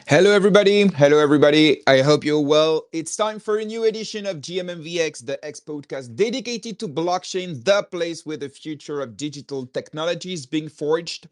Hello, everybody. Hello, everybody. I hope you're well. It's time for a new edition of GMMVX, the X podcast dedicated to blockchain, the place where the future of digital technology is being forged.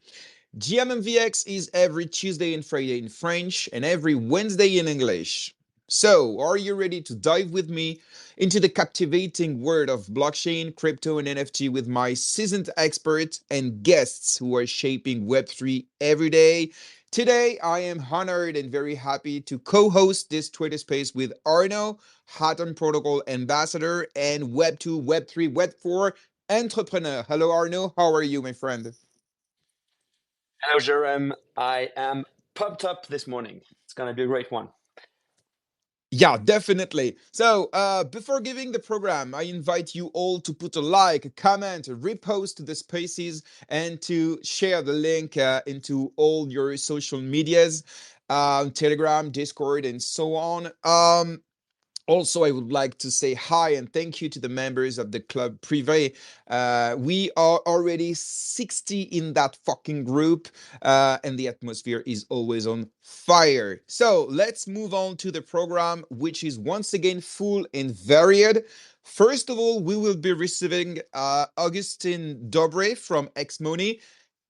GMMVX is every Tuesday and Friday in French and every Wednesday in English. So, are you ready to dive with me into the captivating world of blockchain, crypto, and NFT with my seasoned experts and guests who are shaping Web3 every day? Today, I am honored and very happy to co host this Twitter space with Arno, Hatom Protocol Ambassador, and Web2, Web3, Web4 entrepreneur. Hello, Arno. How are you, my friend? Hello, Jerem. I am pumped up this morning. It's going to be a great one. Yeah, definitely. So, before giving the program, I invite you all to put a like, a comment, a repost to the spaces, and to share the link into all your social medias, Telegram, Discord, and so on. Also, I would like to say hi and thank you to the members of the Club Privé. We are already 60 in that fucking group, and the atmosphere is always on fire. So let's move on to the program, which is once again full and varied. First of all, we will be receiving AugustinDobre from xMoney,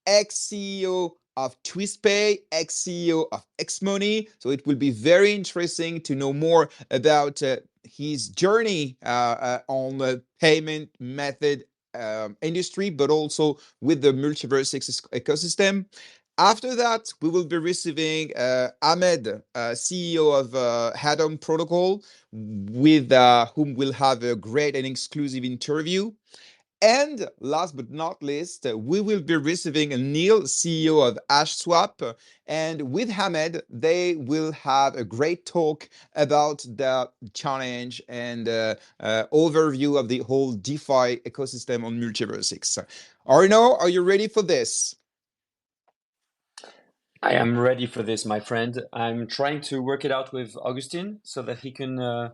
ex-CEO of TwistPay, ex-CEO of xMoney. So it will be very interesting to know more about his journey on the payment method industry, but also with the MultiversX ecosystem. After that, we will be receiving Ahmed, CEO of Hatom Protocol, with whom we'll have a great and exclusive interview. And last but not least, we will be receiving Neil, CEO of AshSwap. And with Hamed, they will have a great talk about the challenge and overview of the whole DeFi ecosystem on MultiversX. Arno, are you ready for this? I am ready for this, my friend. I'm trying to work it out with Augustin so that he can come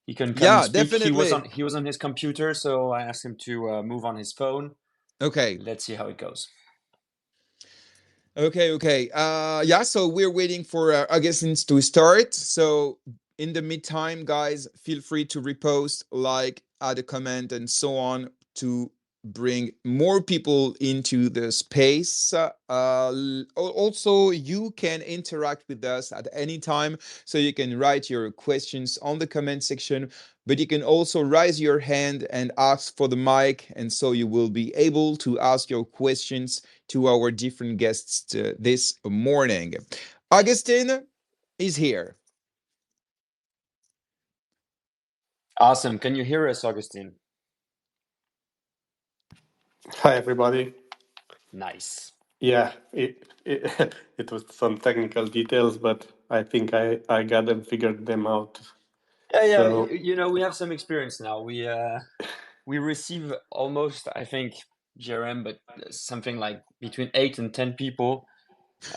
and Yeah, speak. definitely. He was on his computer, so I asked him to move on his phone. Okay. Let's see how it goes. Okay. Yeah, so we're waiting for Augustine to start. So in the meantime, guys, feel free to repost, like, add a comment, and so on to bring more people into the space. Also, you can interact with us at any time. So you can write your questions on the comment section, but you can also raise your hand and ask for the mic. And so you will be able to ask your questions to our different guests this morning. Augustine is here. Awesome. Can you hear us, Augustin? Hi, everybody. Nice. Yeah, it, it was some technical details, but I think I got them, figured them out. Yeah. So, We have some experience now. We receive almost, I think, Jerem, but something like between 8 and 10 people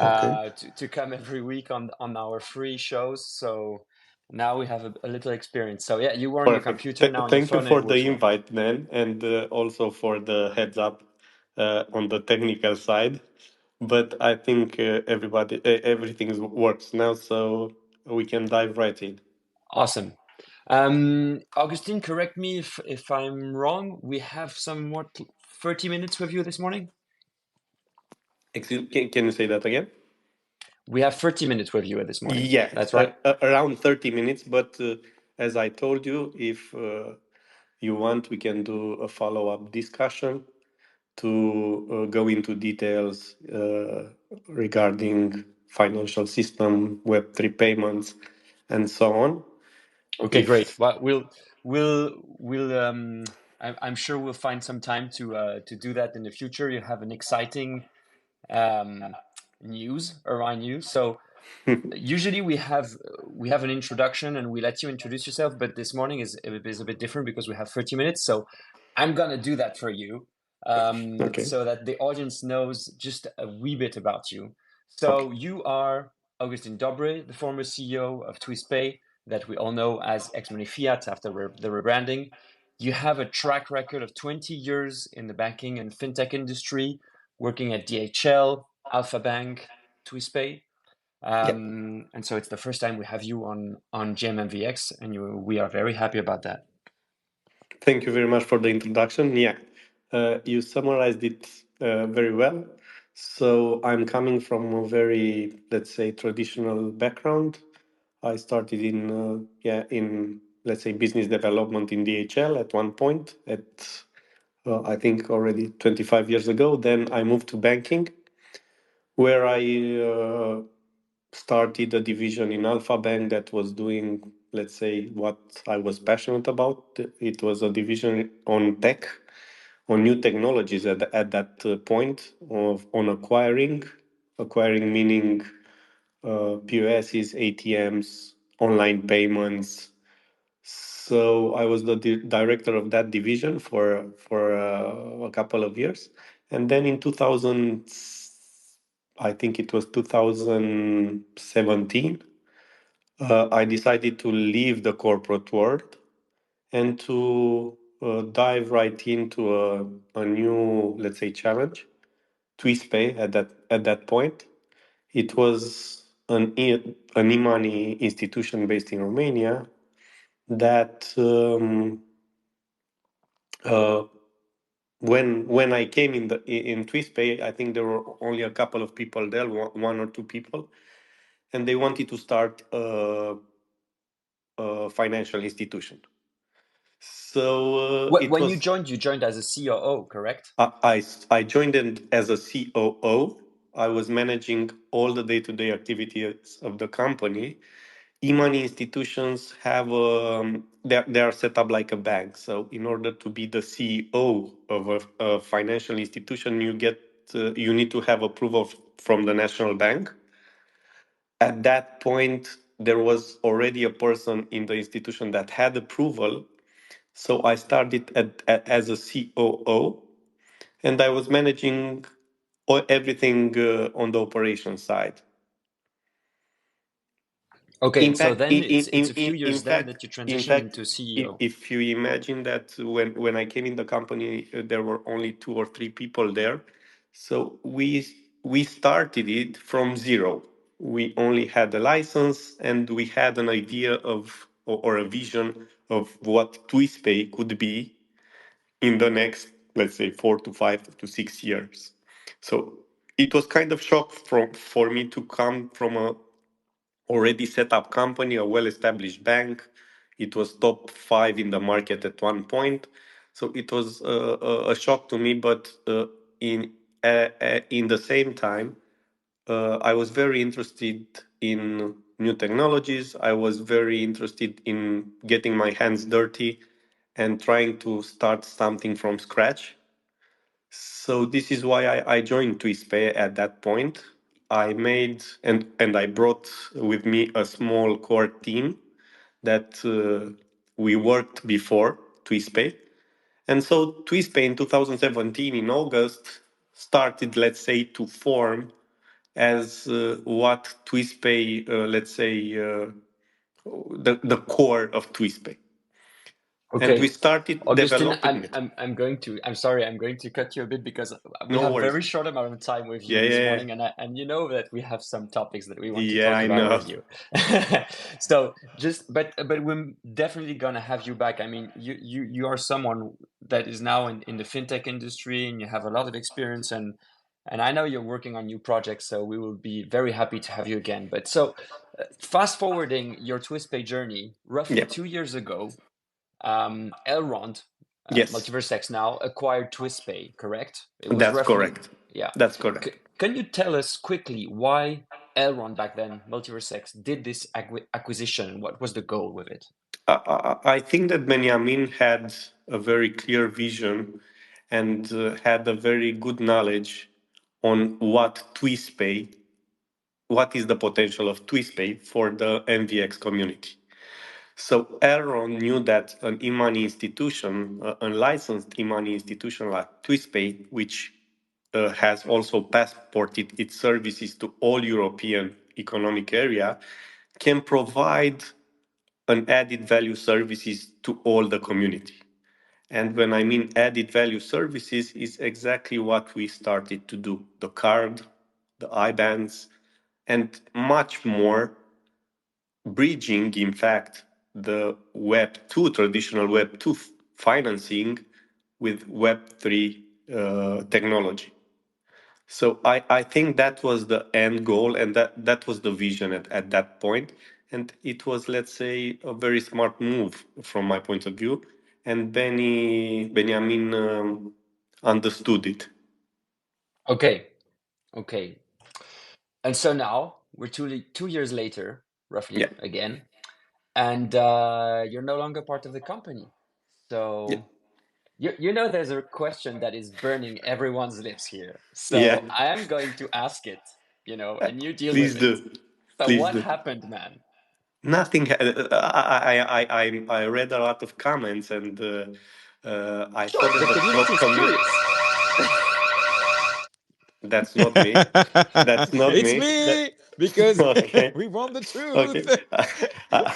okay. to come every week on our free shows. So now we have a little experience. So yeah, you were on your Perfect. computer, now on your Thank you phone, and for it the works well. invite, then, and also for the heads up on the technical side. But I think everything works now, so we can dive right in. Awesome. Augustine, correct me if I'm wrong. We have somewhat 30 minutes with you this morning. Can you say that again? We have 30 minutes with you this morning. Yeah, That's right. around 30 minutes. But as I told you, if you want, we can do a follow-up discussion to go into details regarding financial system, Web3 payments, and so on. Okay, great. If Well, we'll I'm sure we'll find some time to do that in the future. You have an exciting um, news around you. So usually we have an introduction and we let you introduce yourself, but this morning is a bit different because we have 30 minutes. So I'm gonna do that for you, okay, so that the audience knows just a wee bit about you. okay, So you are AugustinDobre, the former CEO of TwistPay, that we all know as xMoney Fiat after the rebranding. You have a track record of 20 years in the banking and fintech industry, working at DHL, Alpha Bank, TwistPay. And so it's the first time we have you on GM MvX, and we are very happy about that. Thank you very much for the introduction. Yeah, you summarized it very well. So I'm coming from a very, let's say, traditional background. I started in let's say business development in DHL at one point I think already 25 years ago. Then I moved to banking, where I started a division in Alpha Bank that was doing, let's say, what I was passionate about. It was a division on tech, on new technologies at that point of on acquiring meaning POSs, ATMs, online payments. So I was the director of that division for a couple of years, and then in 2000, I think it was 2017, I decided to leave the corporate world and to dive right into a new, let's say, challenge. TwistPay at that point. It was an e-money institution based in Romania that uh, when I came in TwistPay, I think there were only a couple of people there, one or two people, and they wanted to start a financial institution. So it When was you joined as a COO, correct? I joined in as a COO. I was managing all the day-to-day activities of the company. E-money institutions have they are set up like a bank. So in order to be the CEO of a financial institution, you need to have approval from the national bank. At that point, there was already a person in the institution that had approval. So I started as a COO, and I was managing everything on the operation side. Okay, In so fact, then it's a few years then that you in transition fact, into CEO. if you imagine that when I came in the company, there were only two or three people there, so we started it from zero. We only had a license, and we had an idea of or a vision of what TwistPay could be in the next, let's say, 4 to 5 to 6 years. So it was kind of shock for me to come from a already set up company, a well established bank. It was top five in the market at one point. So it was a shock to me, but in the same time, I was very interested in new technologies. I was very interested in getting my hands dirty and trying to start something from scratch. So this is why I joined TwistPay at that point. I made and I brought with me a small core team that we worked before TwistPay. And so TwistPay in 2017 in August started, let's say, to form as what TwistPay, let's say, the core of TwistPay. And we Okay, started Augustin, developing it. I'm sorry, I'm going to cut you a bit because we No have worries. very short amount of time with you Yeah, this yeah, morning, and you know that we have some topics that we want to yeah, talk I about know. with you. So but we're definitely gonna have you back. I mean, you are someone that is now in the fintech industry, and you have a lot of experience, and I know you're working on new projects, so we will be very happy to have you again. But so fast forwarding your TwistPay journey, roughly Yeah. 2 years ago, Elrond, Yes, MultiversX now acquired TwistPay, correct? It was that's roughly, correct. yeah. That's correct. Can you tell us quickly why Elrond back then, MultiversX, did this acquisition and what was the goal with it? I think that Benjamin had a very clear vision and had a very good knowledge on what is the potential of TwistPay for the MVX community. So Aaron knew that an e-money institution, a licensed e-money institution like TwistPay, which has also passported its services to all European economic area, can provide an added value services to all the community. And when I mean added value services, is exactly what we started to do: the card, the IBANs, and much more bridging, in fact, the Web2, traditional Web2 financing with Web3 technology. So I think that was the end goal, and that was the vision at that point. And it was, let's say, a very smart move from my point of view. And Benjamin understood it. Okay. And so now we're 2 years later, roughly, Yeah. again, and you're no longer part of the company. Yeah. So you know there's a question that is burning everyone's lips here. Yeah. So I am going to ask it, and you deal Please with it. do. So Please what do. happened, man? Nothing. I read a lot of comments, and I saw Sure, that the the community is community. curious. That's not me. That's not It's me. me because Okay. we want the truth. Okay.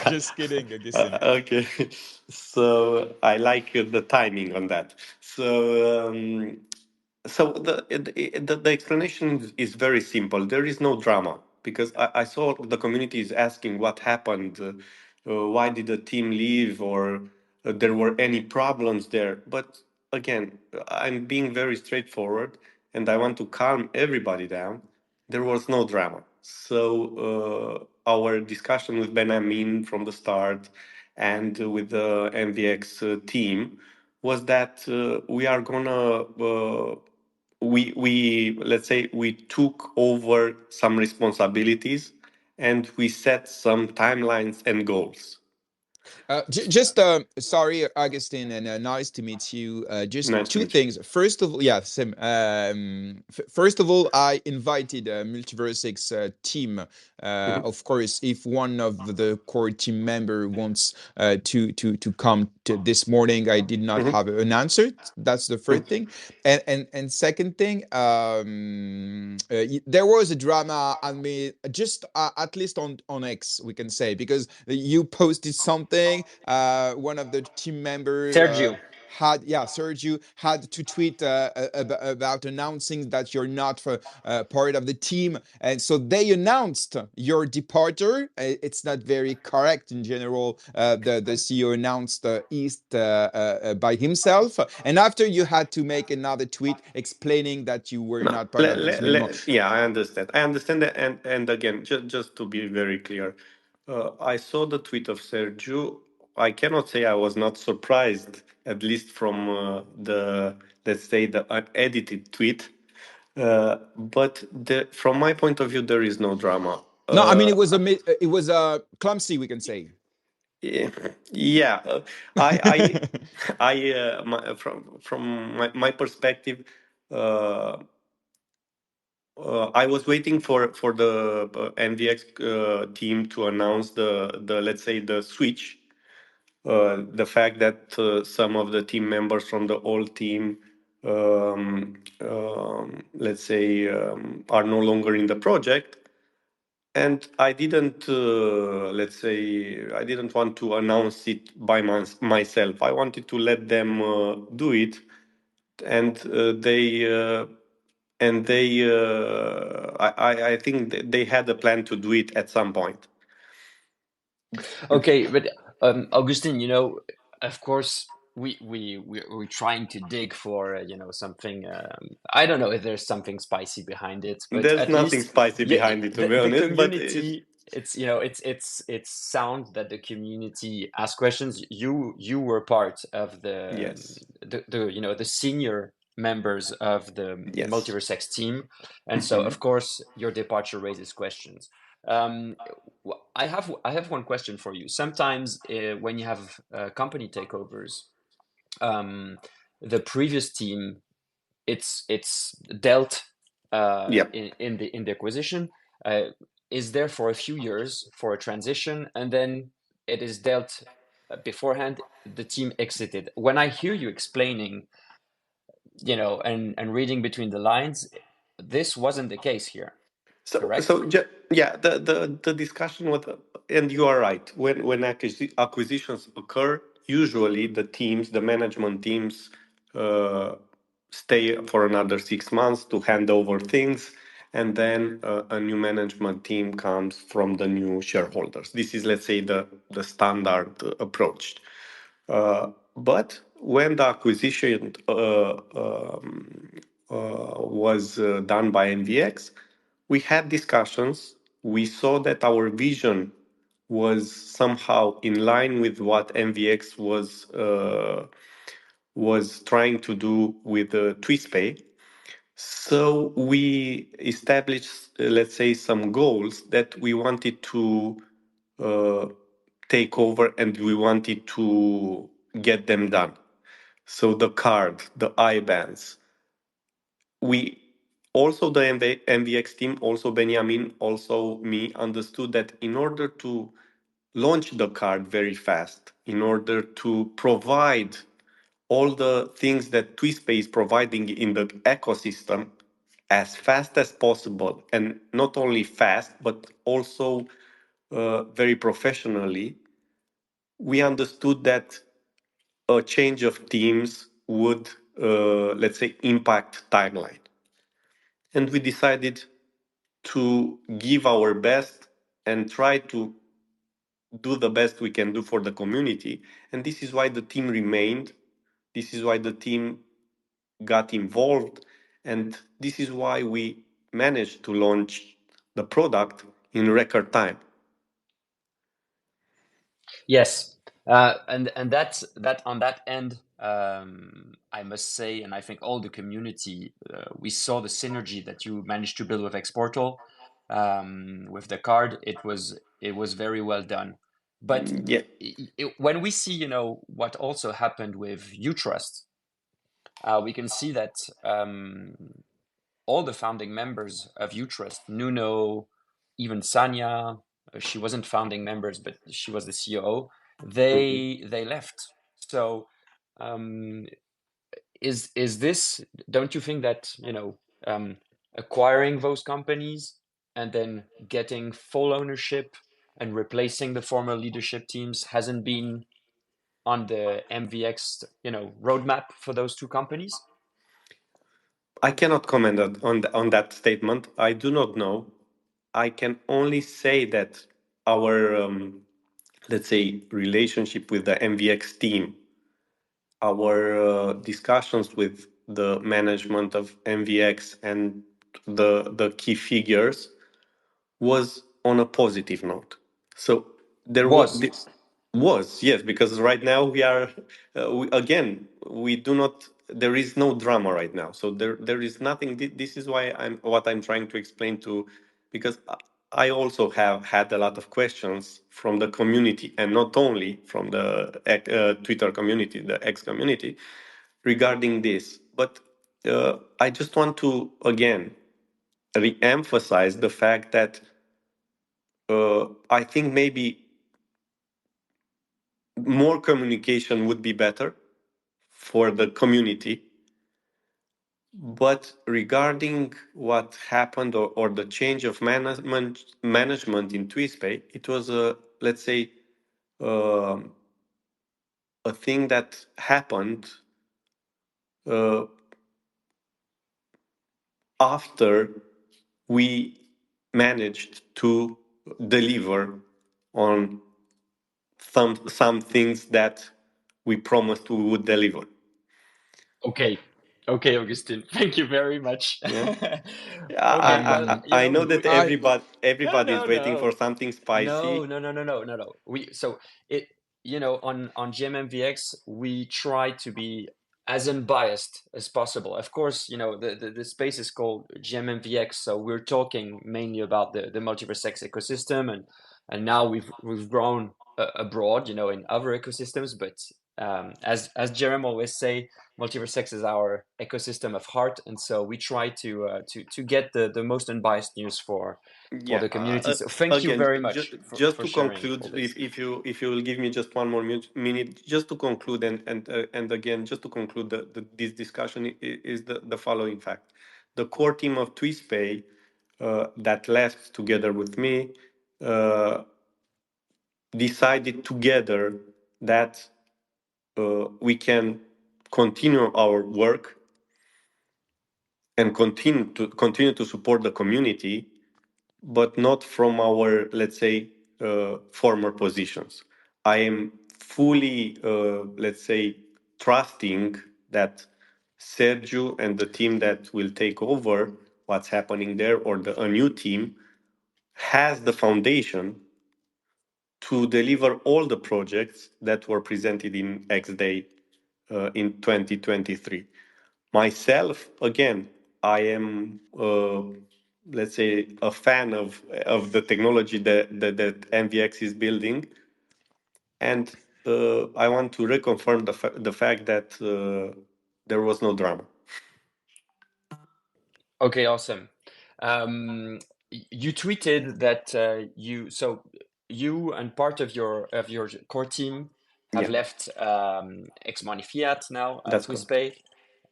Just kidding, Augustine. Okay. So I like the timing on that. So the explanation is very simple. There is no drama because I saw the community is asking what happened, why did the team leave, or there were any problems there. But again, I'm being very straightforward, and I want to calm everybody down. There was no drama. So our discussion with Benjamin from the start and with the MvX team was that we are gonna we let's say we took over some responsibilities and we set some timelines and goals. Just sorry, Augustine, and nice to meet you. Just Nice to two meet you. things. First of all, yeah, Sim. First of all, I invited a MultiversX team. Mhm, Of course, if one of the core team member wants to come to this morning, I did not mhm, have an answer. That's the mhm. first thing. And second thing, there was a drama. I mean, just at least on X, we can say, because you posted something. One of the team member Sergio. Sergio had to tweet about announcing that you're not part of the team, and so they announced your departure. It's not very correct in general. The CEO announced East by himself, and after you had to make another tweet explaining that you were No, not part of the team anymore. yeah, I understand. I understand that, and again, just to be very clear, I saw the tweet of Sergio. I cannot say I was not surprised, at least from the, let's say, the edited tweet. But from my point of view, there is no drama. No, I mean it was clumsy, we can say. Yeah, yeah. I, from my perspective, uh, I was waiting for the MvX team to announce the let's say the switch, the fact that some of the team members from the old team, let's say, are no longer in the project, and I didn't let's say I didn't want to announce it by myself. I wanted to let them do it, and I think they had a plan to do it at some point. Okay, but Augustine, of course, we're trying to dig for something. I don't know if there's something spicy behind it, but There's at nothing least spicy behind it, to be the honest. But community. It's sound that the community asked questions. You were part of yes, the senior members of the yes. MultiversX team, and so Mhm. of course your departure raises questions. Um, I have one question for you. Sometimes when you have company takeovers, um, the previous team it's dealt Yeah. in the acquisition uh, is there for a few years for a transition, and then it is dealt beforehand. The team exited. When I hear you explaining, and reading between the lines, this wasn't the case here, correct? Yeah, the discussion with, and you are right. When acquisitions occur, usually the management teams, uh, stay for another 6 months to hand over things, and then a new management team comes from the new shareholders. This is, let's say, the standard approach. But when the acquisition was done by MvX, we had discussions. We saw that our vision was somehow in line with what MvX was trying to do with TwistPay. So we established, let's say, some goals that we wanted to uh, take over, and we wanted to get them done. So the card, the IBANs, we also the MvX team, also Benjamin, also me, understood that in order to launch the card very fast, in order to provide all the things that TwistPay is providing in the ecosystem as fast as possible, and not only fast, but also very professionally, we understood that a change of teams would, let's say, impact timeline. And we decided to give our best and try to do the best we can do for the community. And this is why the team remained. This is why the team got involved. And this is why we managed to launch the product in record time. Yes, and that's that on that end. I must say, and I think all the community, we saw the synergy that you managed to build with Exportal, with the card. It was very well done. But Yeah. when we see, what also happened with Utrust, we can see that all the founding members of Utrust, Nuno, even Sanya, she wasn't founding members, but she was the COO. Mhm. They left. So um, is this? Don't you think that acquiring those companies and then getting full ownership and replacing the former leadership teams hasn't been on the MvX roadmap for those two companies? I cannot comment on that statement. I do not know. I can only say that our, let's say, relationship with the MvX team, our discussions with the management of MvX and the key figures was on a positive note. So there Was. was, yes, because right now we are again, we do not, there is no drama right now, so there is nothing. This is why I'm trying to explain to, because I also have had a lot of questions from the community, and not only from the Twitter community, the X community, regarding this. But I just want to again re-emphasize the fact that I think maybe more communication would be better for the community. But regarding what happened, or the change of management in TwistPay, it was a, let's say, um a thing that happened uh, after we managed to deliver on some things that we promised we would deliver. Okay. Okay, Augustine. Thank you very much. Yeah. Okay, well, I know that I no, everybody is no, waiting for no. something No, spicy. no, no, no, no, no, no. It, on GMMVX, we try to be as unbiased as possible. Of course, the space is called GMMVX, so we're talking mainly about the MultiversX ecosystem, and now we've grown abroad, in other ecosystems. But as Jerem always say, MultiversX is our ecosystem of heart, and so we try to get the most unbiased news for Yeah. the community. So thank you Again, very much just for to sharing conclude, all this. if you will give me just one more minute, just to conclude, and again, just to conclude this discussion, is the following fact: the core team of TwistPay that left together with me uh, decided together that we can continue our work and continue to support the community, but not from our, let's say, former positions. I am fully, let's say, trusting that Sergio and the team that will take over what's happening there, or a new team, has the foundation to deliver all the projects that were presented in X Day in 2023. Myself, again, I am, let's say, a fan of the technology that MvX is building, and I want to reconfirm the fact that there was no drama. Okay, awesome. You tweeted that you and part of your core team have Yeah, left xMoney Fiat now, that's correct. Swisspay,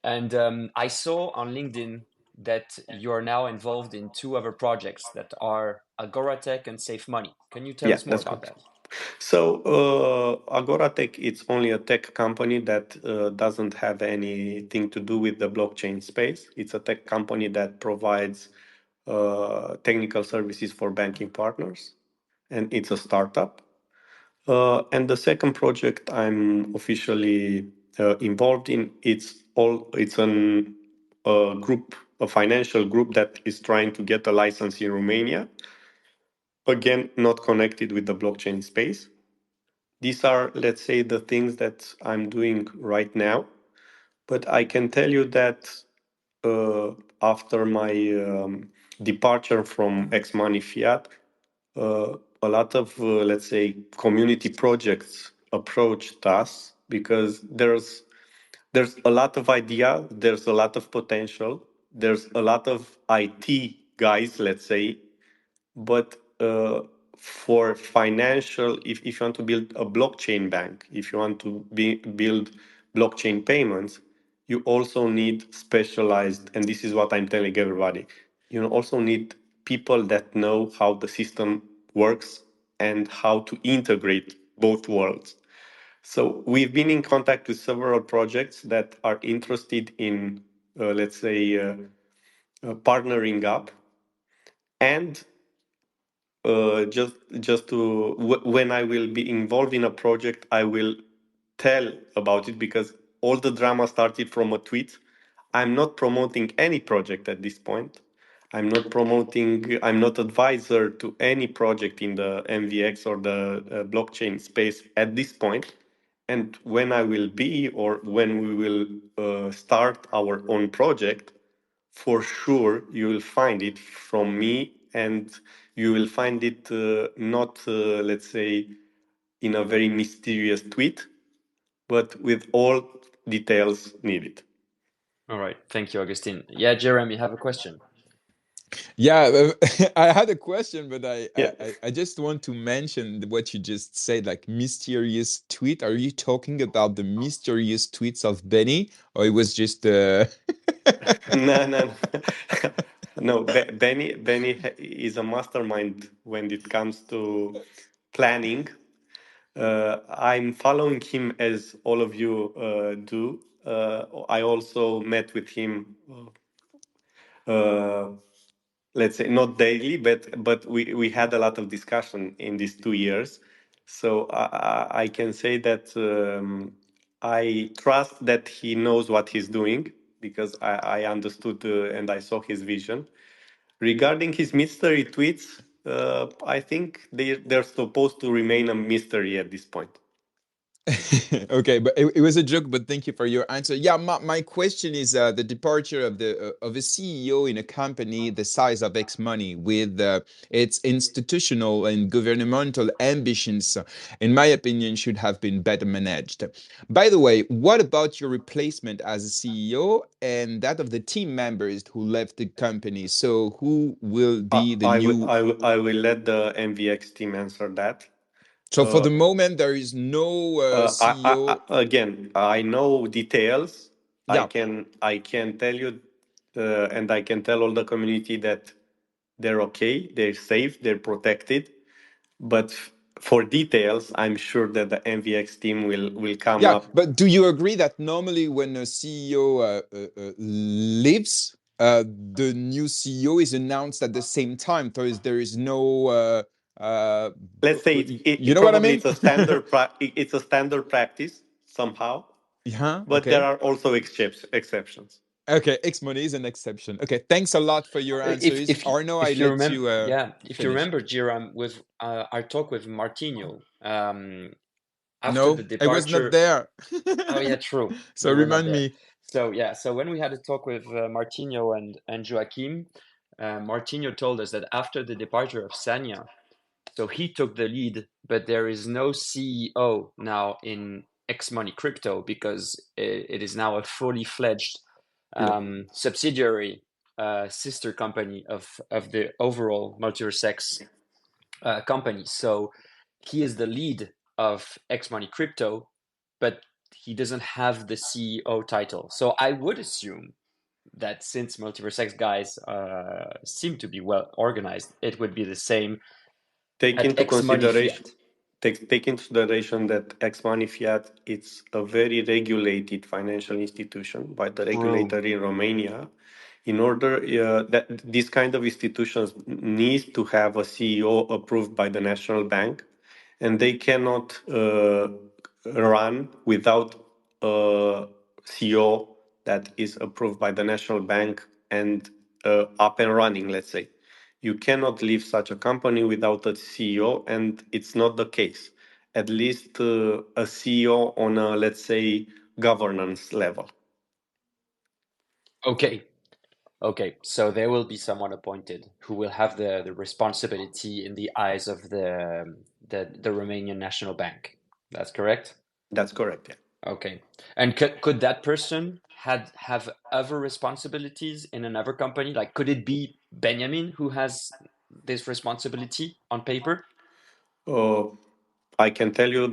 and I saw on LinkedIn that you are now involved in two other projects that are Agoratech and Save Money. Can you tell Yeah, us more that's about correct. that? So Agoratech, it's only a tech company that doesn't have anything to do with the blockchain space. It's a tech company that provides technical services for banking partners, and it's a startup. And the second project I'm officially involved in, it's an group, a financial group that is trying to get a license in Romania. Again, not connected with the blockchain space. These are, let's say, the things that I'm doing right now. But I can tell you that after my departure from xMoney Fiat, a lot of, let's say, community projects approached us because there's a lot of idea, there's a lot of potential, there's a lot of IT guys, let's say, but for financial, if you want to build a blockchain bank, if you want to build blockchain payments, you also need specialized, and this is what I'm telling everybody, you also need people that know how the system works and how to integrate both worlds. So we've been in contact with several projects that are interested in, let's say, partnering up, and just to when I will be involved in a project, I will tell about it, because all the drama started from a tweet. I'm not promoting any project at this point. I'm not advisor to any project in the MVX or the blockchain space at this point. And when I will be, or when we will start our own project, for sure you will find it from me, and you will find it not, let's say, in a very mysterious tweet, but with all details needed. All right, thank you, Augustine. Yeah, Jeremy, you have a question. Yeah, I had a question, but Yeah. I just want to mention what you just said, like mysterious tweet. Are you talking about the mysterious tweets of Benny, or it was just No, no, no. No, Benny is a mastermind when it comes to planning. I'm following him, as all of you do. I also met with him, uh, let's say, not daily, but we had a lot of discussion in these 2 years. So I can say that I trust that he knows what he's doing, because I understood and I saw his vision. Regarding his mystery tweets, I think they're supposed to remain a mystery at this point. okay, but it was a joke, but thank you for your answer. Yeah, my question is the departure of a CEO in a company the size of xMoney, with its institutional and governmental ambitions, in my opinion, should have been better managed. By the way, what about your replacement as a CEO and that of the team members who left the company? So who will be the new? I will let the MVX team answer that. So for Uh, the moment, there is no CEO. Again, I know details. Yeah. I can tell you, and I can tell all the community that they're okay, they're safe, they're protected. But for details, I'm sure that the MVX team will come Yeah, up. but do you agree that normally when a CEO leaves, the new CEO is announced at the same time. So there is no. Let's say You know what I probably mean? it's a standard it's a standard practice somehow, Yeah. but there Okay. are also exceptions. Okay. xMoney is an exception. Okay. Thanks a lot for your answers, Arno. I If you let remember, you yeah, if you finish. remember, Jiram, with our talk with Martino, after the No, I was not departure. there. Oh yeah, true. So You were not remind there. me. So yeah, so when we had a talk with Martino and Joachim, Martino told us that after the departure of Sanya, so he took the lead, but there is no CEO now in xMoney Crypto because it is now a fully fledged subsidiary sister company of the overall MultiversX company. So he is the lead of xMoney Crypto, but he doesn't have the CEO title. So I would assume that since MultiversX guys seem to be well organized, it would be the same Take at into xMoney consideration Fiat. take into consideration that xMoney Fiat it's a very regulated financial institution by the True. regulator in Romania. In order that this kind of institutions needs to have a CEO approved by the national bank, and they cannot run without a CEO that is approved by the national bank and up and running. Let's say you cannot leave such a company without a CEO, and it's not the case. At least a CEO on a, let's say, governance level. Okay. Okay. So there will be someone appointed who will have the responsibility in the eyes of the Romanian National Bank. That's correct? That's correct. Yeah. Okay. And could that person have other responsibilities in another company? Like, could it be Benjamin who has this responsibility on paper? Uh, I can tell you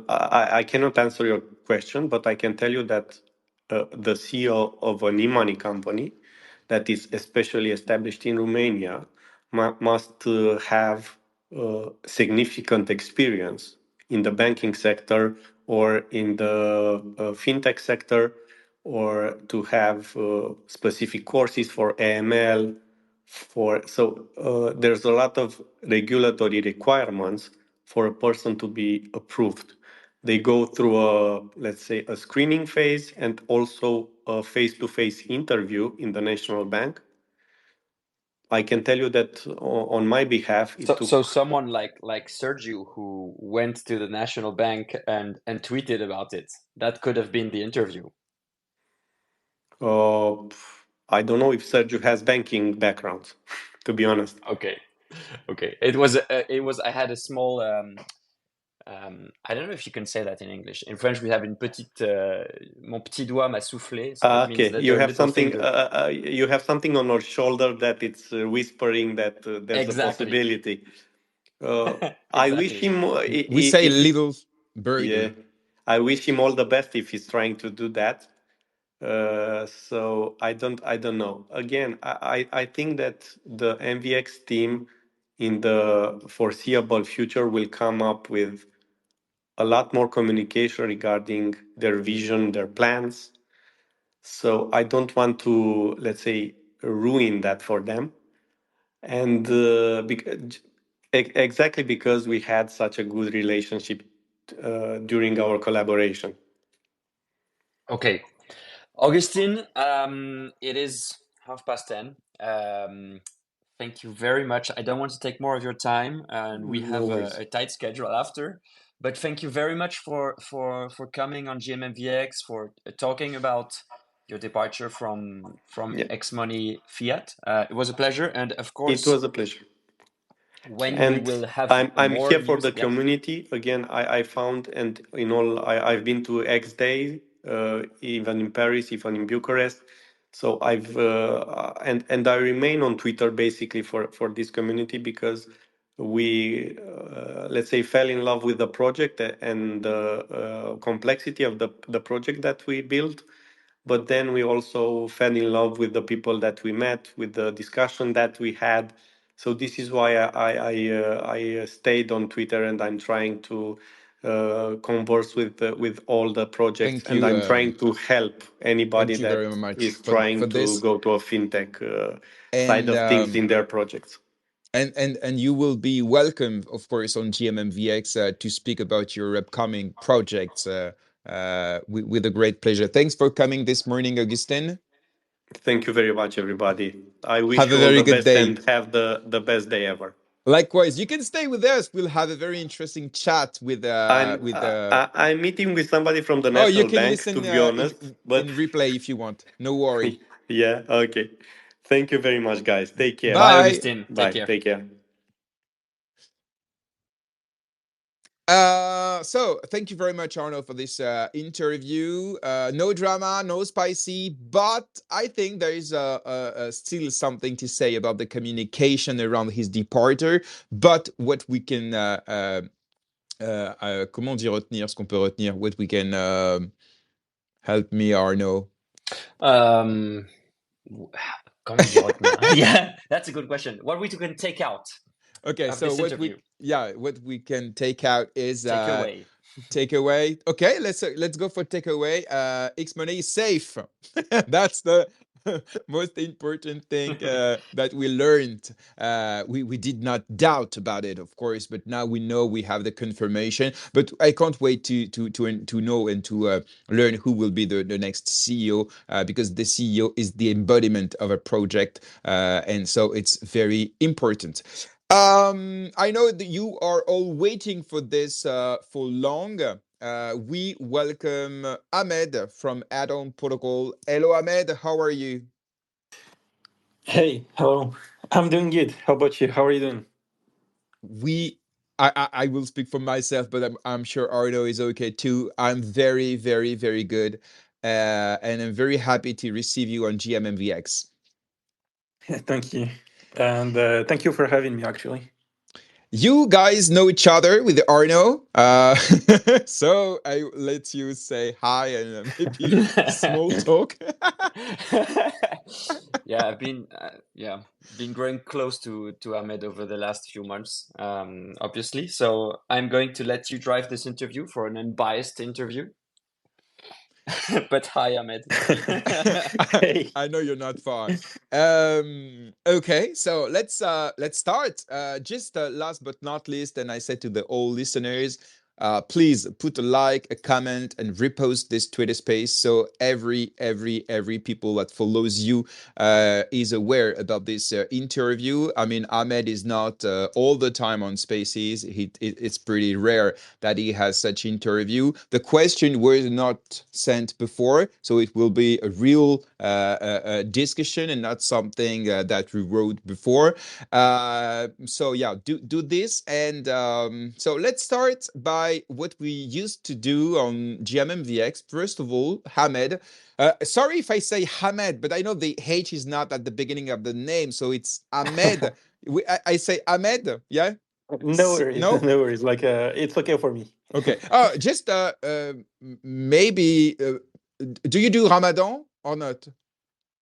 I cannot answer your question, but I can tell you that the CEO of an e-money company that is especially established in Romania must have significant experience in the banking sector or in the fintech sector, or to have specific courses for AML. There's a lot of regulatory requirements for a person to be approved. They go through a, let's say, a screening phase and also a face-to-face interview in the national bank. I can tell you that on my behalf, it So took. someone like Sergio who went to the National Bank and tweeted about it, that could have been the interview. Uh, I don't know if Sergio has banking background, to be honest. Okay. Okay. It was I had a small I don't know if you can say that in English. In French, we have une petite mon petit doigt m'a soufflé, so that means Okay, that you their have little something. finger. You have something on your shoulder that it's whispering that there's a Exactly. possibility. Uh, I wish Exactly. him We say if little yeah, bird. I wish him all the best if he's trying to do that. So I don't know. Again, I think that the MVX team in the foreseeable future will come up with a lot more communication regarding their vision, their plans. So I don't want to, let's say, ruin that for them. And exactly because we had such a good relationship during our collaboration. Okay. Augustine, it is 10:30. Thank you very much. I don't want to take more of your time, and we No have worries. a tight schedule after. But thank you very much for coming on GMMVX, for talking about your departure from Yeah, xMoney Fiat. It was a pleasure, and of it course, was a pleasure. when we And will have I'm more here for news, the yeah. community. Again, I found, and in all, I've been to X Day, even in Paris, even in Bucharest. So and I remain on Twitter basically for this community, because we let's say fell in love with the project and the complexity of the project that we built. But then we also fell in love with the people that we met, with the discussion that we had. So this is why I stayed on Twitter, and I'm trying to converse with all the projects, Thank and you. I'm trying to help anybody Thank you that very much is for trying to this. go to a fintech side And of things in their projects. and you will be welcome, of course, on GMMVX to speak about your upcoming projects with a great pleasure. Thanks for coming this morning, Augustin. Thank you very much, everybody. I wish Have a you all very the good best day. and have the best day ever. Likewise, you can stay with us. We'll have a very interesting chat with I'm meeting with somebody from the Oh, you National can Bank, to listen be honest, but in replay if you want. No worry. yeah, okay. Thank you very much, guys. Take care. Bye, Bye. Augustin. Take Bye. care. Take care. So thank you very much, Arno, for this interview. No drama, no spicy, but I think there is still something to say about the communication around his departure. But what we can, comment on dit retenir, ce qu'on peut retenir? What we can help me, Arno. Comment dire retenir? Yeah, that's a good question. What we can take out Okay, of so this interview? what we can take out is Takeaway. takeaway. Okay, let's go for takeaway. xMoney is safe. That's the most important thing that we learned. We did not doubt about it, of course, but now we know, we have the confirmation. But I can't wait to know and to learn who will be the next CEO, because the CEO is the embodiment of a project, and so it's very important. I know that you are all waiting for this for long. We welcome Ahmed from Hatom Protocol. Hello, Ahmed. How are you? Hey, hello. I'm doing good. How about you? How are you doing? We, I will speak for myself, but I'm sure Arno is okay too. I'm very, very, very good, and I'm very happy to receive you on GMMVX. Thank you. And thank you for having me, actually. You guys know each other with Arno, so I let you say hi and maybe small talk. Yeah, I've been growing close to Ahmed over the last few months, obviously. So I'm going to let you drive this interview for an unbiased interview. But hi, Ahmed. Hey. I know you're not far. Okay, so let's start. Just last but not least, and I said to the all listeners, please put a like, a comment, and repost this Twitter space so every people that follows you is aware about this interview. I mean, Ahmed is not all the time on Spaces. It's pretty rare that he has such interview. The question was not sent before, so it will be a real discussion and not something that we wrote before. So yeah, do this, and so let's start by what we used to do on GMMVX. First of all, Hamed. Sorry if I say Hamed, but I know the H is not at the beginning of the name, so it's Ahmed. I say Ahmed, yeah? No worries. No? No worries. Like, it's okay for me. Okay. Just maybe, do you do Ramadan or not?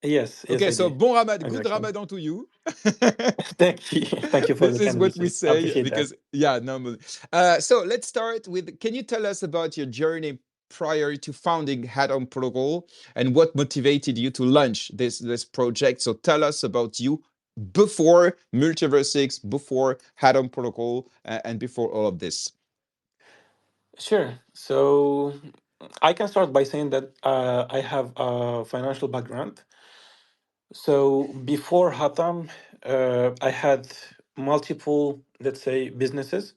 Yes, Okay, I so do. bon Ramadan, good Exactly. Ramadan to you. Thank you. Thank you for This the is kind what we wishes. say Appreciate that. because, yeah, no. So let's start with, can you tell us about your journey prior to founding Hatom Protocol and what motivated you to launch this project? So tell us about you before MultiversX, before Hatom Protocol, and before all of this. Sure. So I can start by saying that I have a financial background. So before Hatam, I had multiple, let's say, businesses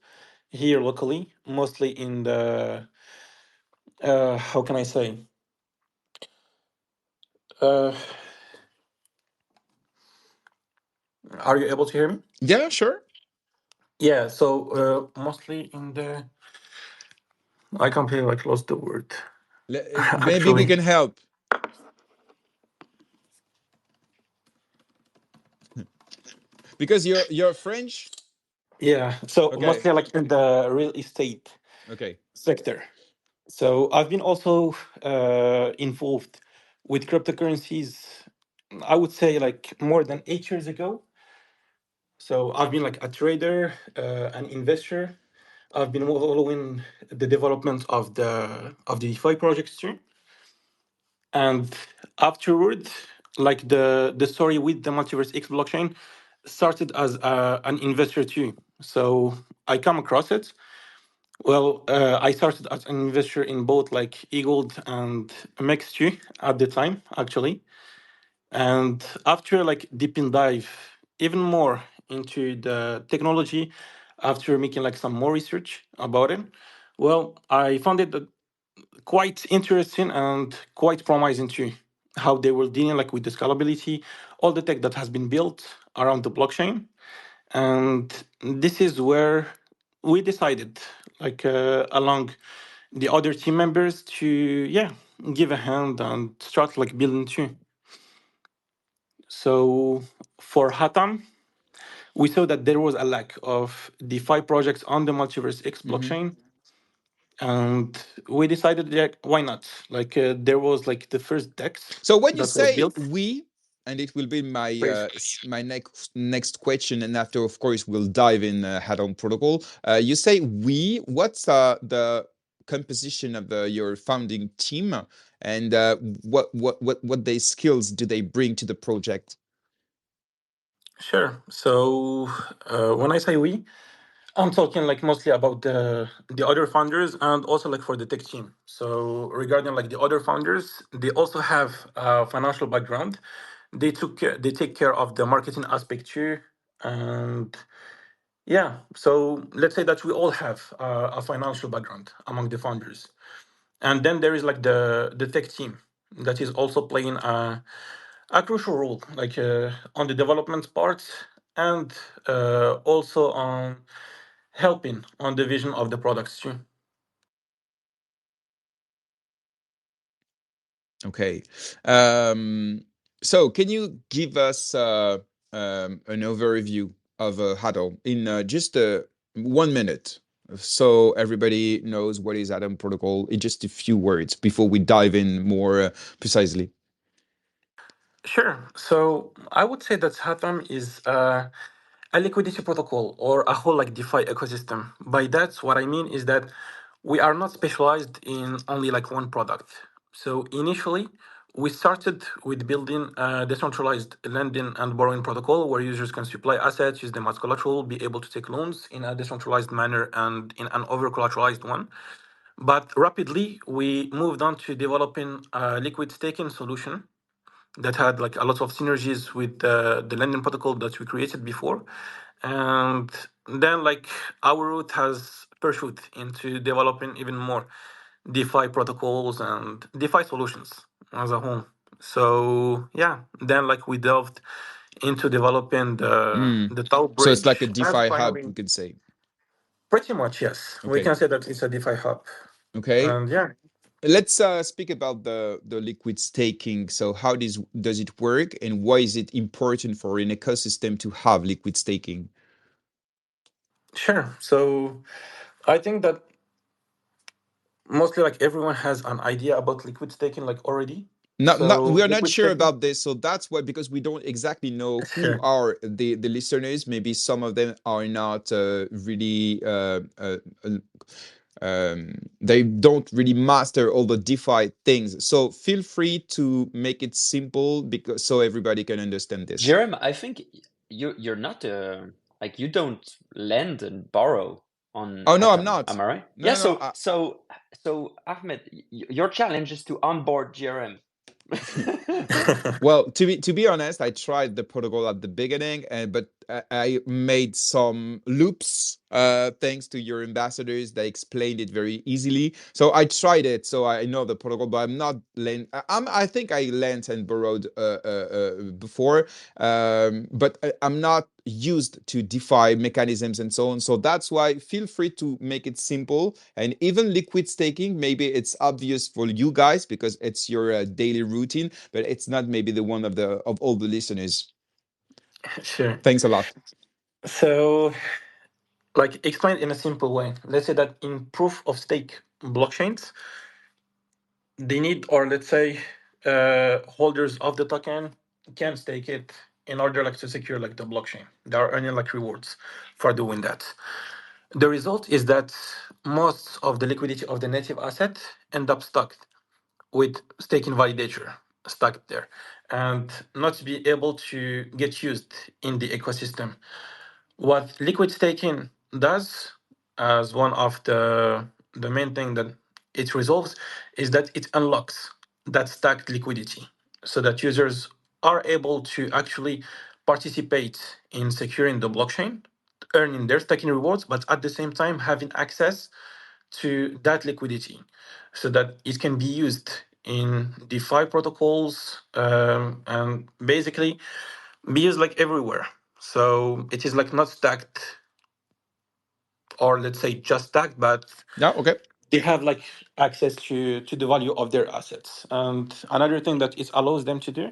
here locally, mostly in the how can I say? Uh, are you able to hear me? Yeah, sure. Yeah. So mostly in the I completely like lost the word. Maybe we Actually, can help because you're French. yeah. So Okay. mostly like in the real estate Okay. sector. So I've been also involved with cryptocurrencies. I would say like more than 8 years ago. So I've been like a trader, an investor, I've been following the development of the DeFi projects too. And afterward, like the story with the MultiversX blockchain started as an investor too. So I come across it. Well, I started as an investor in both like eGold and MX too at the time, actually. And after like deep in dive even more into the technology, after making like some more research about it, well, I found it quite interesting and quite promising too. How they were dealing like with the scalability, all the tech that has been built around the blockchain, and this is where we decided, like along the other team members, to give a hand and start like building too. So for Hatam, we saw that there was a lack of DeFi projects on the MultiversX Mm-hmm. blockchain, and we decided, like, why not? Like there was like the first DEX So when you that was say built. we, and it will be my Please. my next question, and after, of course, we'll dive in Hatom protocol. You say we. What's the composition of your founding team, and what their skills do they bring to the project? Sure. So when I say we, I'm talking like mostly about the other founders and also like for the tech team. So regarding like the other founders, they also have a financial background. They take care of the marketing aspect too, and yeah. So let's say that we all have a financial background among the founders, and then there is like the tech team that is also playing a crucial role, like on the development part and also on helping on the vision of the products too. Okay. So can you give us an overview of Hatom in just 1 minute, so everybody knows what is Atom Protocol in just a few words before we dive in more precisely? Sure. So I would say that Hatam is a liquidity protocol or a whole like DeFi ecosystem. By that, what I mean is that we are not specialized in only like one product. So initially, we started with building a decentralized lending and borrowing protocol where users can supply assets, use them as collateral, be able to take loans in a decentralized manner and in an over collateralized one. But rapidly, we moved on to developing a liquid staking solution that had like a lot of synergies with the lending protocol that we created before. And then like our route has pursued into developing even more DeFi protocols and DeFi solutions as a whole. So yeah, then like we delved into developing Mm. the Tau So it's like a bridge, and DeFi hub, we finally, could say. pretty much yes, we Okay. can say that it's a DeFi hub. Okay. And yeah, Let's speak about the liquid staking. So how does it work, and why is it important for an ecosystem to have liquid staking? sure. So I think that mostly like everyone has an idea about liquid staking like already. Not So we are not liquid sure staking, about this, so that's why, because we don't exactly know who sure. are the listeners. Maybe some of them are not really they don't really master all the DeFi things. So feel free to make it simple, because so everybody can understand this. Jerem, I think you're not like you don't lend and borrow on Oh no, I'm Hatam. not. Am I right? No, Yeah. no, So Ahmed, your challenge is to onboard Jerem. well, to be honest, I tried the protocol at the beginning, and but I made some loops. Thanks to your ambassadors, they explained it very easily. So I tried it, so I know the protocol, but I'm not lent. I think I lent and borrowed before, but I'm not used to DeFi mechanisms and so on. So that's why feel free to make it simple. And even liquid staking, maybe it's obvious for you guys because it's your daily routine, but it's not maybe the one of all the listeners. Sure. Thanks a lot. So like explain in a simple way. Let's say that in proof of stake blockchains, they need, or let's say holders of the token can stake it in order like to secure like the blockchain. They are earning like rewards for doing that. The result is that most of the liquidity of the native asset end up stuck with staking validator stuck there and not be able to get used in the ecosystem. What liquid staking does, as one of the main thing that it resolves, is that it unlocks that stacked liquidity so that users are able to actually participate in securing the blockchain, earning their staking rewards, but at the same time having access to that liquidity so that it can be used in DeFi protocols, and basically be used like everywhere. So it is like not stacked, or let's say just stacked, but Yeah, okay. they have like access to the value of their assets. And another thing that it allows them to do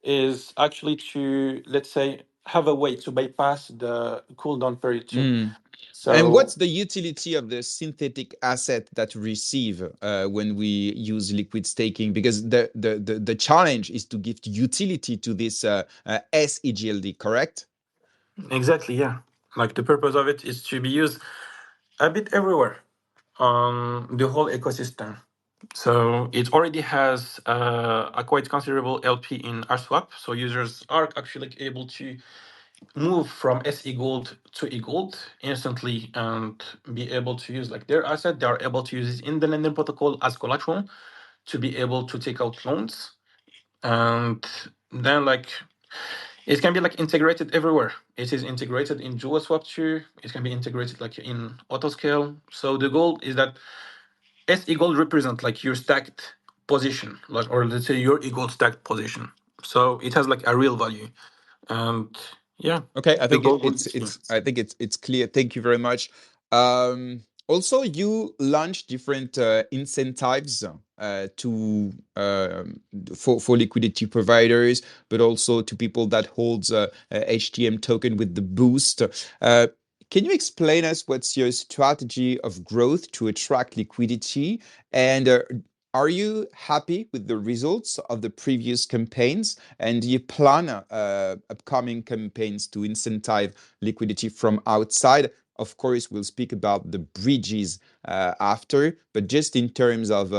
is actually to, let's say, have a way to bypass the cooldown period too. And what's So the utility of the synthetic asset that we receive when we use liquid staking? Because the challenge is to give utility to this SEGLD, correct? exactly, yeah. Like the purpose of it is to be used a bit everywhere on the whole ecosystem. So it already has a quite considerable LP in AshSwap. So users are actually able to move from SE Gold to E Gold instantly and be able to use like their asset. They are able to use it in the lending protocol as collateral to be able to take out loans. And then like it can be like integrated everywhere. It is integrated in JuleSwap too. It can be integrated like in Autoscale. So the goal is that SE Gold represent like your stacked position, like, or let's say your E Gold stacked position. So it has like a real value. And yeah, Okay, I the think goal would it's be. I think it's clear. Thank you very much. Also, you launch different incentives to for liquidity providers, but also to people that holds a HTM token with the boost. Can you explain us what's your strategy of growth to attract liquidity, and are you happy with the results of the previous campaigns? And do you plan upcoming campaigns to incentivize liquidity from outside? Of course, we'll speak about the bridges after, but just in terms of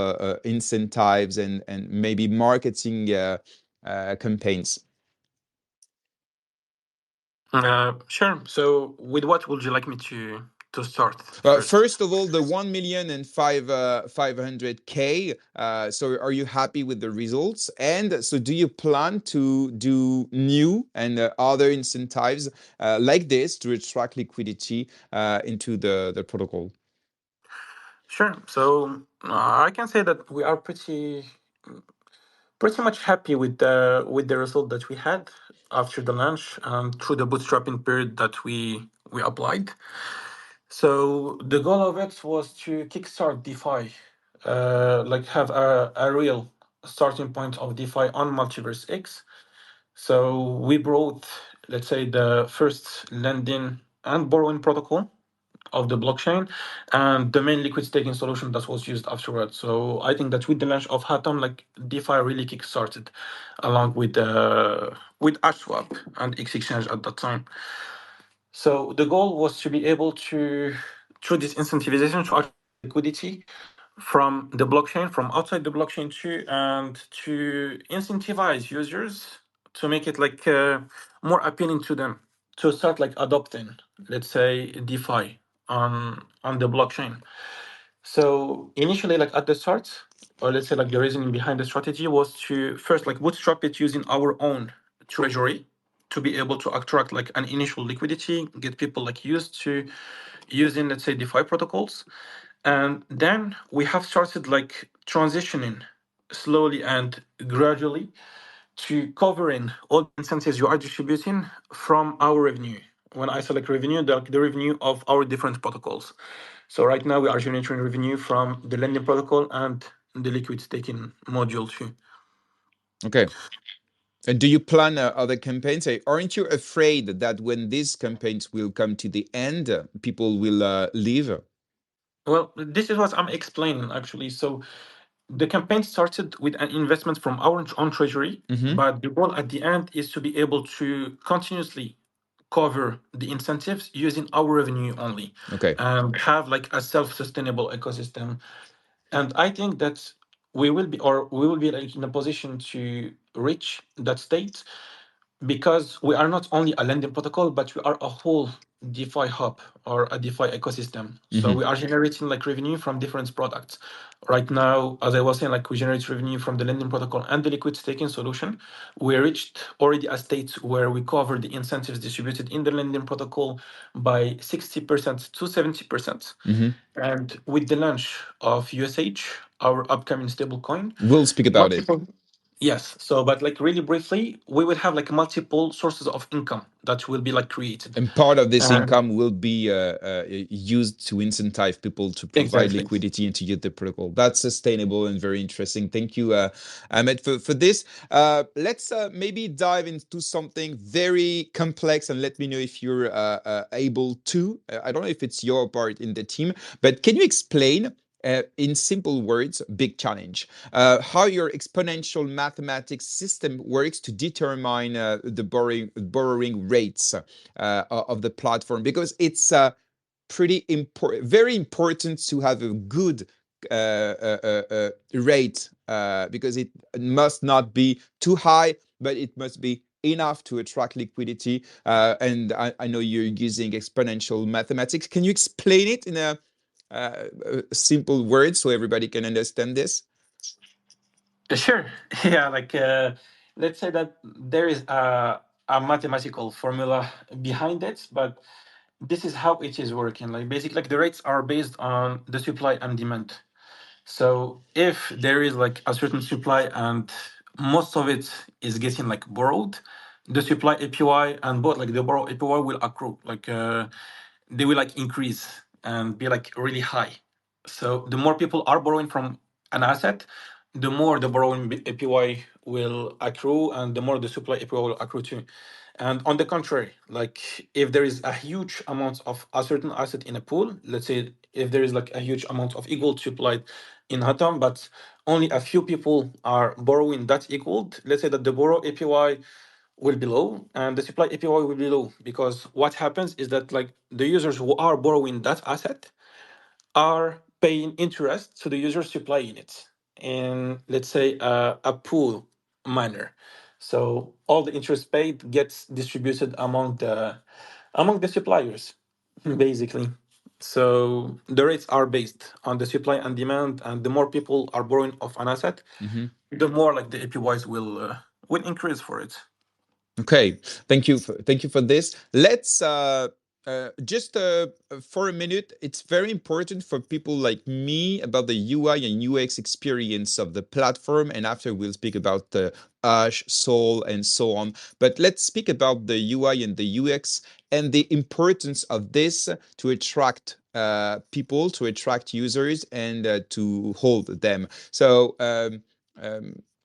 incentives and maybe marketing campaigns. Sure. So, with what would you like me to start first? First of all, the 1,500,000. So, are you happy with the results? And so, do you plan to do new and other incentives like this to attract liquidity into the protocol? Sure. So, I can say that we are pretty much happy with the result that we had after the launch and through the bootstrapping period that we applied. So the goal of it was to kickstart DeFi, like have a real starting point of DeFi on MultiversX. So we brought, let's say, the first lending and borrowing protocol of the blockchain and the main liquid staking solution that was used afterwards. So I think that with the launch of Hatom, like DeFi really kickstarted, along with AshSwap and X Exchange at that time. So the goal was to be able to, through this incentivization, to attract liquidity from the blockchain, from outside the blockchain too, and to incentivize users to make it like more appealing to them to start like adopting, let's say, DeFi on the blockchain. So initially, like at the start, or let's say like the reasoning behind the strategy was to first like bootstrap it using our own treasury to be able to attract like an initial liquidity, get people like used to using, let's say, DeFi protocols. And then we have started like transitioning slowly and gradually to covering all the incentives you are distributing from our revenue. When I select revenue, the revenue of our different protocols. So right now we are generating revenue from the lending protocol and the liquid staking module too. Okay. And do you plan other campaigns? Aren't you afraid that when these campaigns will come to the end, people will leave? Well, this is what I'm explaining actually. So the campaign started with an investment from our own treasury, Mm-hmm. but the goal at the end is to be able to continuously cover the incentives using our revenue only, Okay. and have like a self-sustainable ecosystem. And I think that we will be like in a position to reach that state because we are not only a lending protocol, but we are a whole DeFi hub or a DeFi ecosystem. So we are generating like revenue from different products. Right now, as I was saying, like we generate revenue from the lending protocol and the liquid staking solution. We reached already a state where we cover the incentives distributed in the lending protocol by 60% to 70%. And with the launch of USH, our upcoming stablecoin, We'll speak about it. yes. So, but like really briefly, we will have like multiple sources of income that will be like created. And part of this Uh, income will be used to incentivize people to provide exactly. liquidity and to use the protocol. That's sustainable and very interesting. Thank you, Ahmed, for this. Let's maybe dive into something very complex and let me know if you're able to. I don't know if it's your part in the team, but can you explain in simple words, big challenge, how your exponential mathematics system works to determine the borrowing rates of the platform, because it's pretty important, very important to have a good rate, because it must not be too high, but it must be enough to attract liquidity. And I know you're using exponential mathematics. Can you explain it in a simple words so everybody can understand this? Sure. Yeah. Like, let's say that there is a mathematical formula behind it, but this is how it is working. Like, basically, like the rates are based on the supply and demand. So if there is like a certain supply and most of it is getting like borrowed, the supply APY and both like the borrow APY will accrue. Like they will like increase and be like really high. So the more people are borrowing from an asset, the more the borrowing APY will accrue and the more the supply APY will accrue too. And on the contrary, like if there is a huge amount of a certain asset in a pool, let's say if there is like a huge amount of equal supply in Hatom, but only a few people are borrowing that equaled, let's say that the borrow APY will be low and the supply APY will be low, because what happens is that like the users who are borrowing that asset are paying interest to the user supplying it in, let's say, a pool manner. So all the interest paid gets distributed among the suppliers, basically. So the rates are based on the supply and demand, and the more people are borrowing of an asset, the more like the APYs will increase for it. Okay, thank you for this. Let's just for a minute. It's very important for people like me about the UI and UX experience of the platform, and after we'll speak about the Ash, Soul, and so on. But let's speak about the UI and the UX and the importance of this to attract people, to attract users, and to hold them. So,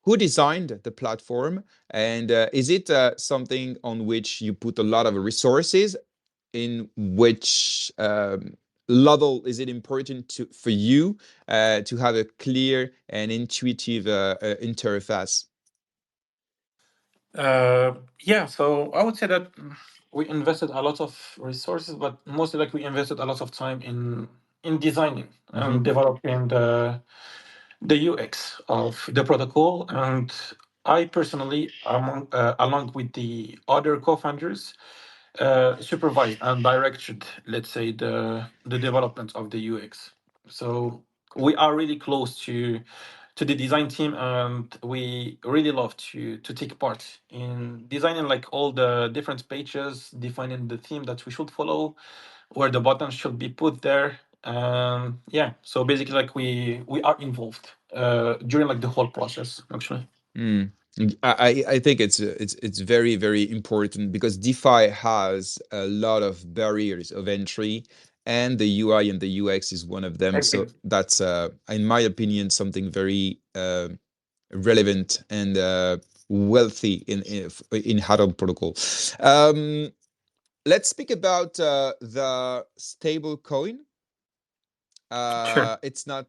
who designed the platform? And is it something on which you put a lot of resources? In which level is it important for you to have a clear and intuitive interface? Yeah, so I would say that we invested a lot of resources, but mostly like we invested a lot of time in designing and developing the UX of the protocol. And I personally, along with the other co-founders, supervised and directed, let's say, the development of the UX. So we are really close to the design team, and we really love to take part in designing like all the different pages, defining the theme that we should follow, where the buttons should be put there. Yeah, so basically like we are involved during like the whole process actually. Mm. I think it's very, very important because DeFi has a lot of barriers of entry, and the UI and the UX is one of them. So that's in my opinion something very relevant and wealthy in Hatom protocol. Let's speak about the stable coin. Sure. It's not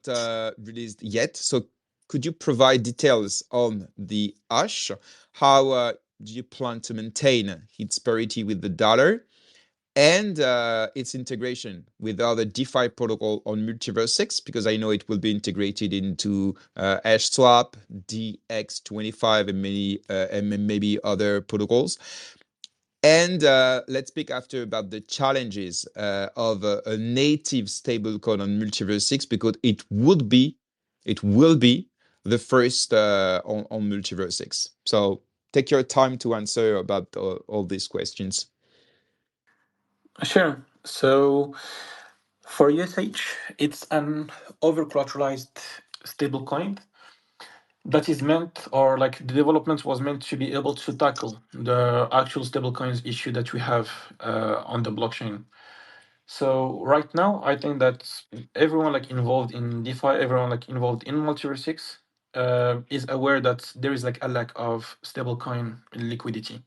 released yet, so could you provide details on the Ash, how do you plan to maintain its parity with the dollar and its integration with other DeFi protocol on MultiversX? Because I know it will be integrated into AshSwap, DX25, and maybe other protocols. And let's speak after about the challenges of a native stablecoin on MultiversX, because it will be the first on MultiversX. So take your time to answer about all these questions. Sure. So for USH, it's an over-collateralized stablecoin that is meant, or like the development was meant to be able to tackle the actual stablecoins issue that we have on the blockchain. So right now, I think that everyone like involved in DeFi, everyone like involved in MultiversX, is aware that there is like a lack of stablecoin liquidity.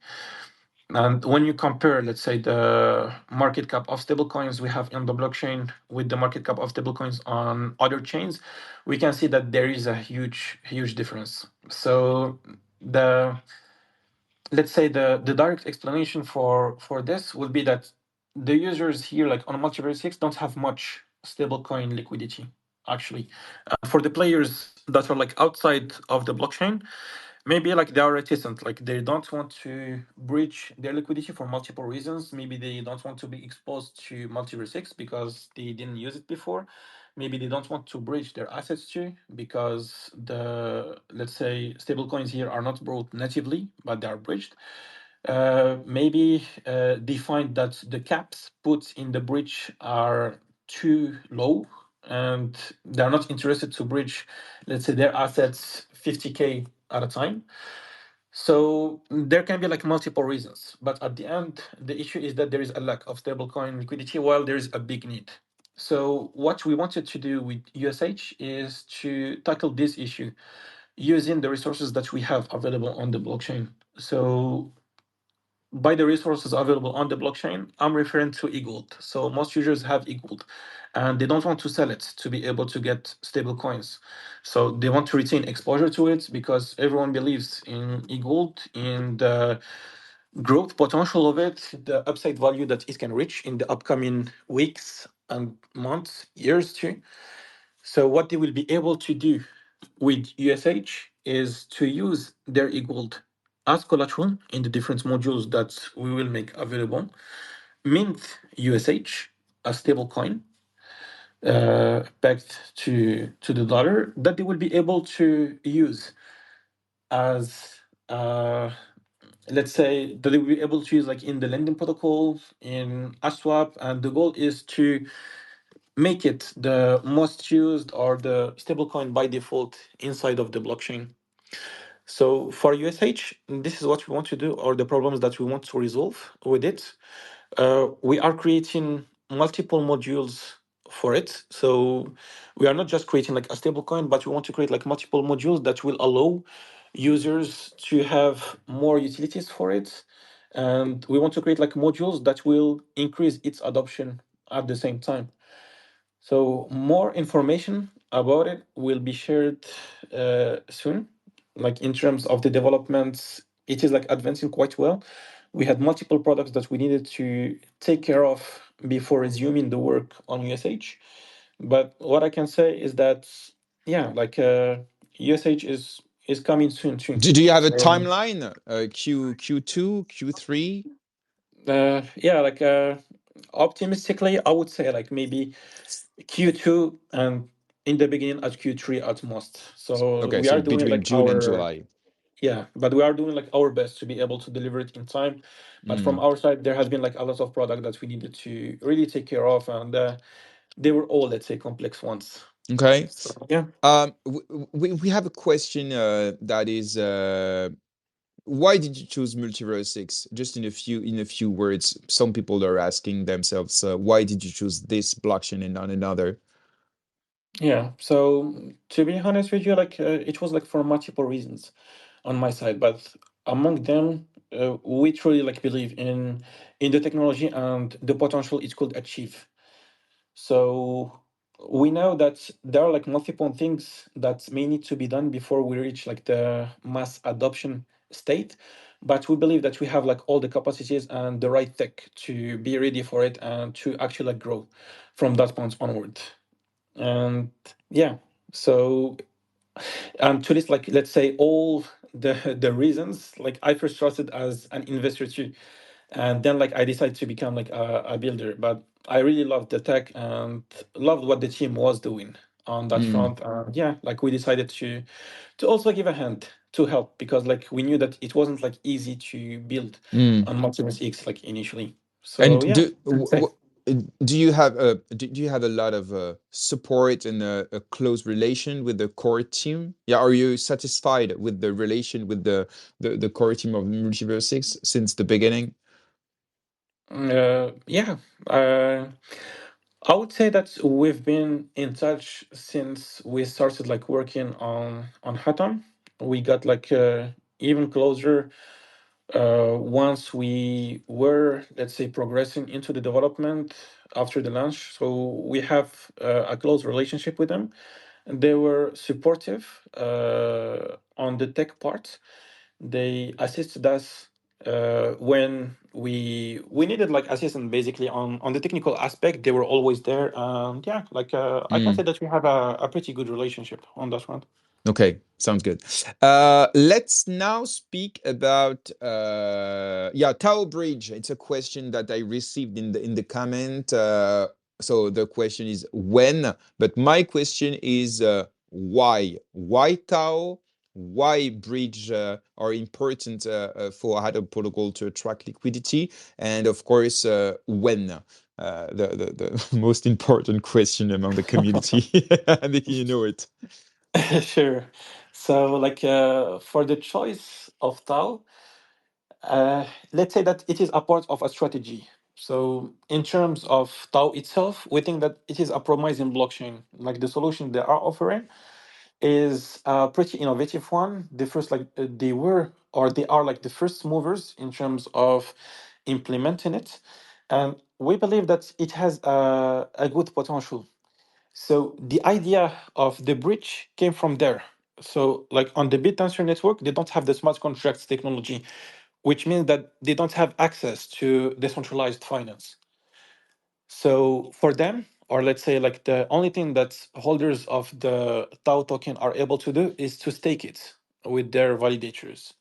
And when you compare, let's say, the market cap of stablecoins we have in the blockchain with the market cap of stablecoins on other chains, we can see that there is a huge difference. So the let's say the direct explanation for this will be that the users here, like on MultiversX, don't have much stablecoin liquidity actually. For the players that are like outside of the blockchain, maybe like they are reticent, like they don't want to breach their liquidity for multiple reasons. Maybe they don't want to be exposed to MultiversX because they didn't use it before. Maybe they don't want to breach their assets too because the, let's say, stablecoins here are not brought natively but they are breached. Maybe they find that the caps put in the bridge are too low and they're not interested to bridge, let's say, their assets 50K at a time. So there can be like multiple reasons, but at the end, the issue is that there is a lack of stablecoin liquidity while there is a big need. So what we wanted to do with USH is to tackle this issue using the resources that we have available on the blockchain. So by the resources available on the blockchain, I'm referring to eGold. So most users have eGold and they don't want to sell it to be able to get stable coins. So they want to retain exposure to it because everyone believes in eGold, in the growth potential of it, the upside value that it can reach in the upcoming weeks and months, years too. So what they will be able to do with USH is to use their eGold as collateral in the different modules that we will make available, mint USH, a stable coin pegged to the dollar that they will be able to use as let's say that they will be able to use like in the lending protocol in AshSwap, and the goal is to make it the most used or the stablecoin by default inside of the blockchain. So for USH, this is what we want to do, or the problems that we want to resolve with it. We are creating multiple modules for it. So we are not just creating like a stablecoin, but we want to create like multiple modules that will allow users to have more utilities for it. And we want to create like modules that will increase its adoption at the same time. So more information about it will be shared soon. Like in terms of the developments, it is like advancing quite well. We had multiple products that we needed to take care of before resuming the work on USH. But what I can say is that yeah, like USH is coming soon too. Do you have a So timeline? Q2, Q3? yeah, like optimistically, I would say like maybe Q2 and in the beginning at Q3 at most. So Okay, we so are doing between like June and our July. yeah, but we are doing like our best to be able to deliver it in time. But from our side, there has been like a lot of product that we needed to really take care of, and they were all, let's say, complex ones. Okay. So yeah. We have a question that is why did you choose MultiversX? Just in a few words, some people are asking themselves, why did you choose this blockchain and not another? Yeah. So to be honest with you, like it was like for multiple reasons on my side, but among them, we truly like believe in the technology and the potential it could achieve. So we know that there are like multiple things that may need to be done before we reach like the mass adoption state, but we believe that we have like all the capacities and the right tech to be ready for it and to actually like grow from that point onward. And yeah, so to list like let's say all the reasons, like I first started as an investor too, and then like I decided to become like a builder. But I really loved the tech and loved what the team was doing on that Mm, front. Yeah, like we decided to also give a hand to help, because like we knew that it wasn't like easy to build mm. on Multiverse X like initially. And So yeah, I'd say. do you have a lot of support and a close relation with the core team? Yeah, are you satisfied with the relation with the core team of MultiversX since the beginning? Yeah, uh, I would say that we've been in touch since we started like working on Hatom. We got like even closer once we were, let's say, progressing into the development after the launch. So we have a close relationship with them. They were supportive on the tech part. They assisted us when we needed like assistance basically on the technical aspect. They were always there, and yeah, like I can say Mm. that we have a pretty good relationship on that front. Okay, sounds good. Let's now speak about yeah, Tau Bridge. It's a question that I received in the comment. So the question is when, but my question is why? Why Tau? Why bridge are important for Hadoop protocol to attract liquidity? And of course, when? The most important question among the community. I think you know it. Sure. So, like, for the choice of Tau, let's say that it is a part of a strategy. So, in terms of Tau itself, we think that it is a promising blockchain. Like the solution they are offering is a pretty innovative one. The first, like, they were or they are like the first movers in terms of implementing it, and we believe that it has a good potential. So the idea of the bridge came from there. So like on the BitTensor network, they don't have the smart contracts technology, which means that they don't have access to decentralized finance. So for them, or let's say like the only thing that holders of the Tau token are able to do is to stake it with their validators.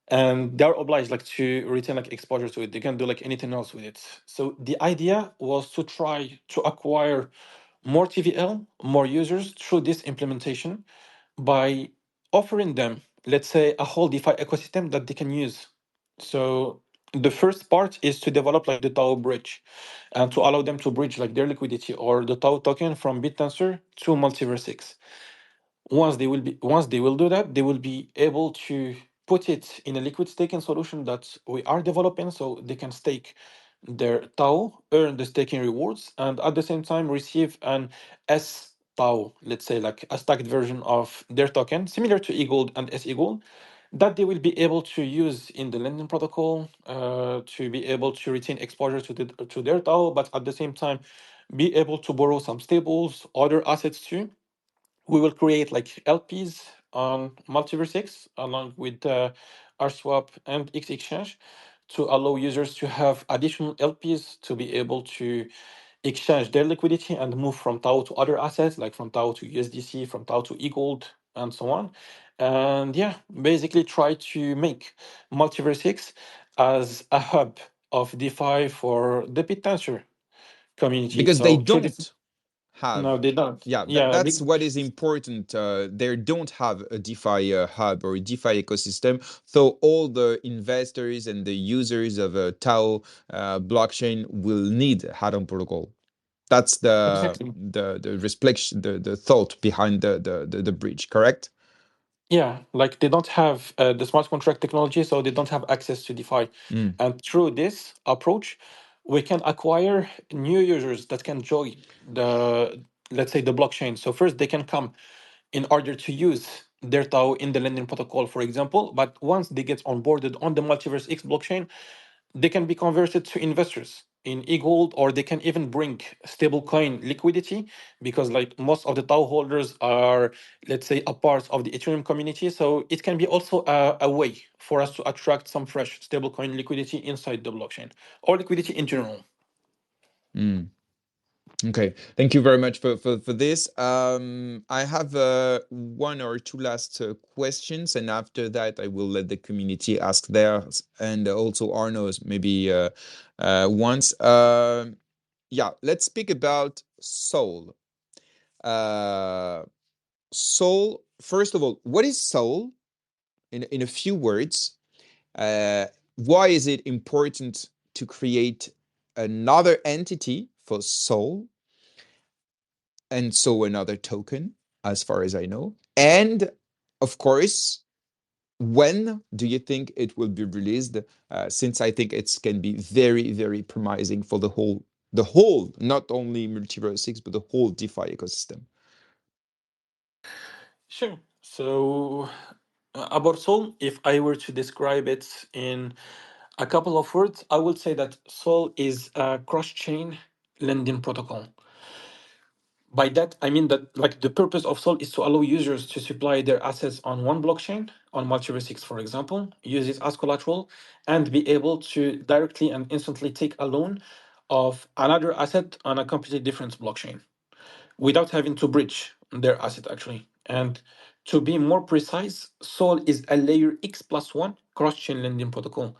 And they're obliged like to retain like exposure to it. They can't do like anything else with it. So the idea was to try to acquire more TVL, more users through this implementation by offering them, let's say, a whole DeFi ecosystem that they can use. So the first part is to develop like the Tau bridge and to allow them to bridge like their liquidity or the Tau token from BitTensor to MultiversX. Once they will do that, they will be able to put it in a liquid staking solution that we are developing, so they can stake their Tau, earn the staking rewards, and at the same time receive an S Tau, let's say like a stacked version of their token, similar to eGold and SEGold, that they will be able to use in the lending protocol to be able to retain exposure to their Tau, but at the same time be able to borrow some stables, other assets too. We will create like LPs on MultiversX along with AshSwap and X Exchange to allow users to have additional LPs to be able to exchange their liquidity and move from Tau to other assets, like from Tau to USDC, from Tau to eGold, and so on. And yeah, basically try to make MultiversX as a hub of DeFi for the BitTensor community. Because they So through this, don't have, no, they don't. yeah, Yeah, that's what is important. They don't have a DeFi hub or a DeFi ecosystem, so all the investors and the users of a Tau blockchain will need Hatom protocol. That's exactly. the reflection, the thought behind the bridge, correct? Yeah, like they don't have the smart contract technology, so they don't have access to DeFi. Mm. And through this approach, we can acquire new users that can join the, let's say, the blockchain. So first, they can come in order to use their Tau in the lending protocol, for example. But once they get onboarded on the Multiverse X blockchain, they can be converted to investors. in e-gold, or they can even bring stablecoin liquidity, because like most of the DAO holders are, let's say, a part of the Ethereum community. So it can be also a way for us to attract some fresh stablecoin liquidity inside the blockchain, or liquidity in general. Mm. Okay, thank you very much for this. I have one or two last questions, and after that, I will let the community ask theirs, and also Arno's maybe once. Yeah, let's speak about Soul. Soul. First of all, what is Soul? In a few words, why is it important to create another entity for Soul? And so another token, as far as I know. And of course, when do you think it will be released? Since I think it can be very, very promising for the whole, not only MultiversX, but the whole DeFi ecosystem. Sure. So about Sol, if I were to describe it in a couple of words, I would say that Sol is a cross-chain lending protocol. By that, I mean that like the purpose of Sol is to allow users to supply their assets on one blockchain, on MultiversX, for example, use it as collateral, and be able to directly and instantly take a loan of another asset on a completely different blockchain without having to bridge their asset actually. And to be more precise, Sol is a layer X plus one cross-chain lending protocol.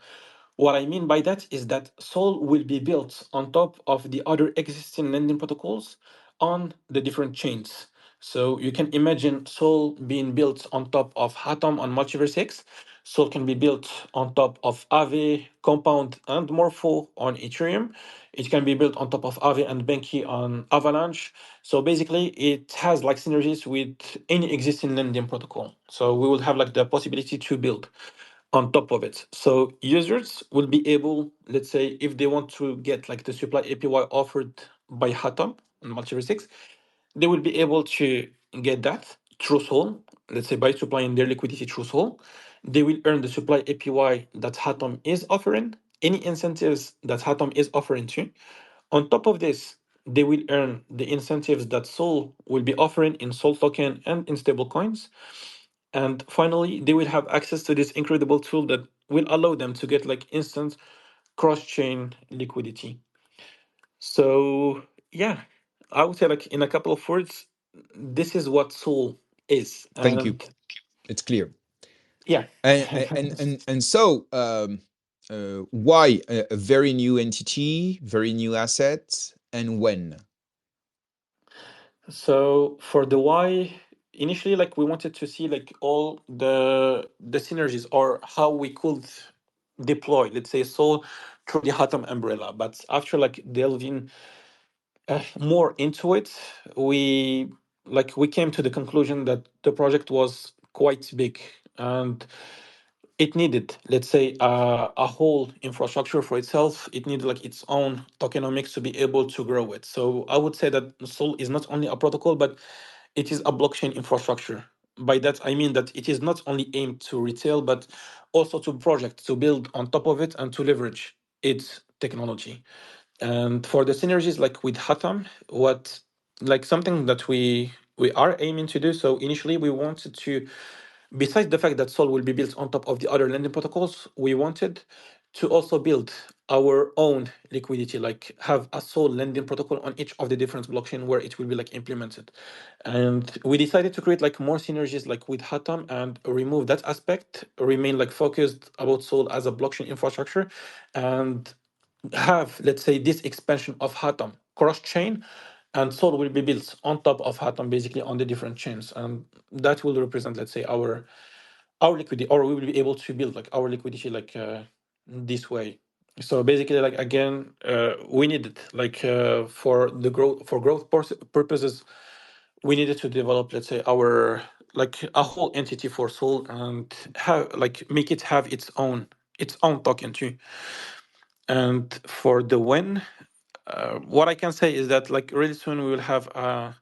What I mean by that is that Sol will be built on top of the other existing lending protocols on the different chains. So you can imagine Sol being built on top of Hatom on MultiversX. Sol can be built on top of Aave, Compound, and Morpho on Ethereum. It can be built on top of Aave and Benki on Avalanche. So basically, it has like synergies with any existing lending protocol. So we will have like the possibility to build on top of it. So users will be able, let's say, if they want to get like the supply APY offered by Hatom on MultiverSX, they will be able to get that through Sol, let's say by supplying their liquidity through Sol. They will earn the supply APY that Hatom is offering, any incentives that Hatom is offering to. On top of this, they will earn the incentives that Sol will be offering in Sol token and in stable coins. And finally, they will have access to this incredible tool that will allow them to get like instant cross-chain liquidity. So yeah, I would say like in a couple of words, this is what Sol is. Thank you. And It's clear. yeah. And so why a very new entity, very new asset, and when? So for the why, initially like we wanted to see like all the synergies or how we could deploy, let's say, Sol through the Hatam umbrella. But after like delving more into it, we came to the conclusion that the project was quite big, and it needed, let's say, a whole infrastructure for itself. It needed like its own tokenomics to be able to grow it. So I would say that Sol is not only a protocol, but it is a blockchain infrastructure. By that I mean that it is not only aimed to retail, but also to project to build on top of it and to leverage its technology. And for the synergies like with Hatam, what like something that we are aiming to do. So initially we wanted to, besides the fact that Sol will be built on top of the other lending protocols, we wanted to also build our own liquidity, like have a Sol lending protocol on each of the different blockchain where it will be like implemented. And we decided to create like more synergies like with Hatam and remove that aspect, remain like focused about Sol as a blockchain infrastructure, and have, let's say, this expansion of Hatam cross chain, and Sol will be built on top of Hatam, basically on the different chains, and that will represent, let's say, our liquidity, or we will be able to build like our liquidity like this way. So basically, like again, we needed like for the growth purposes, we needed to develop, let's say, our like a whole entity for Sol and have like make it have its own token too. And for the when, what I can say is that like really soon we will have a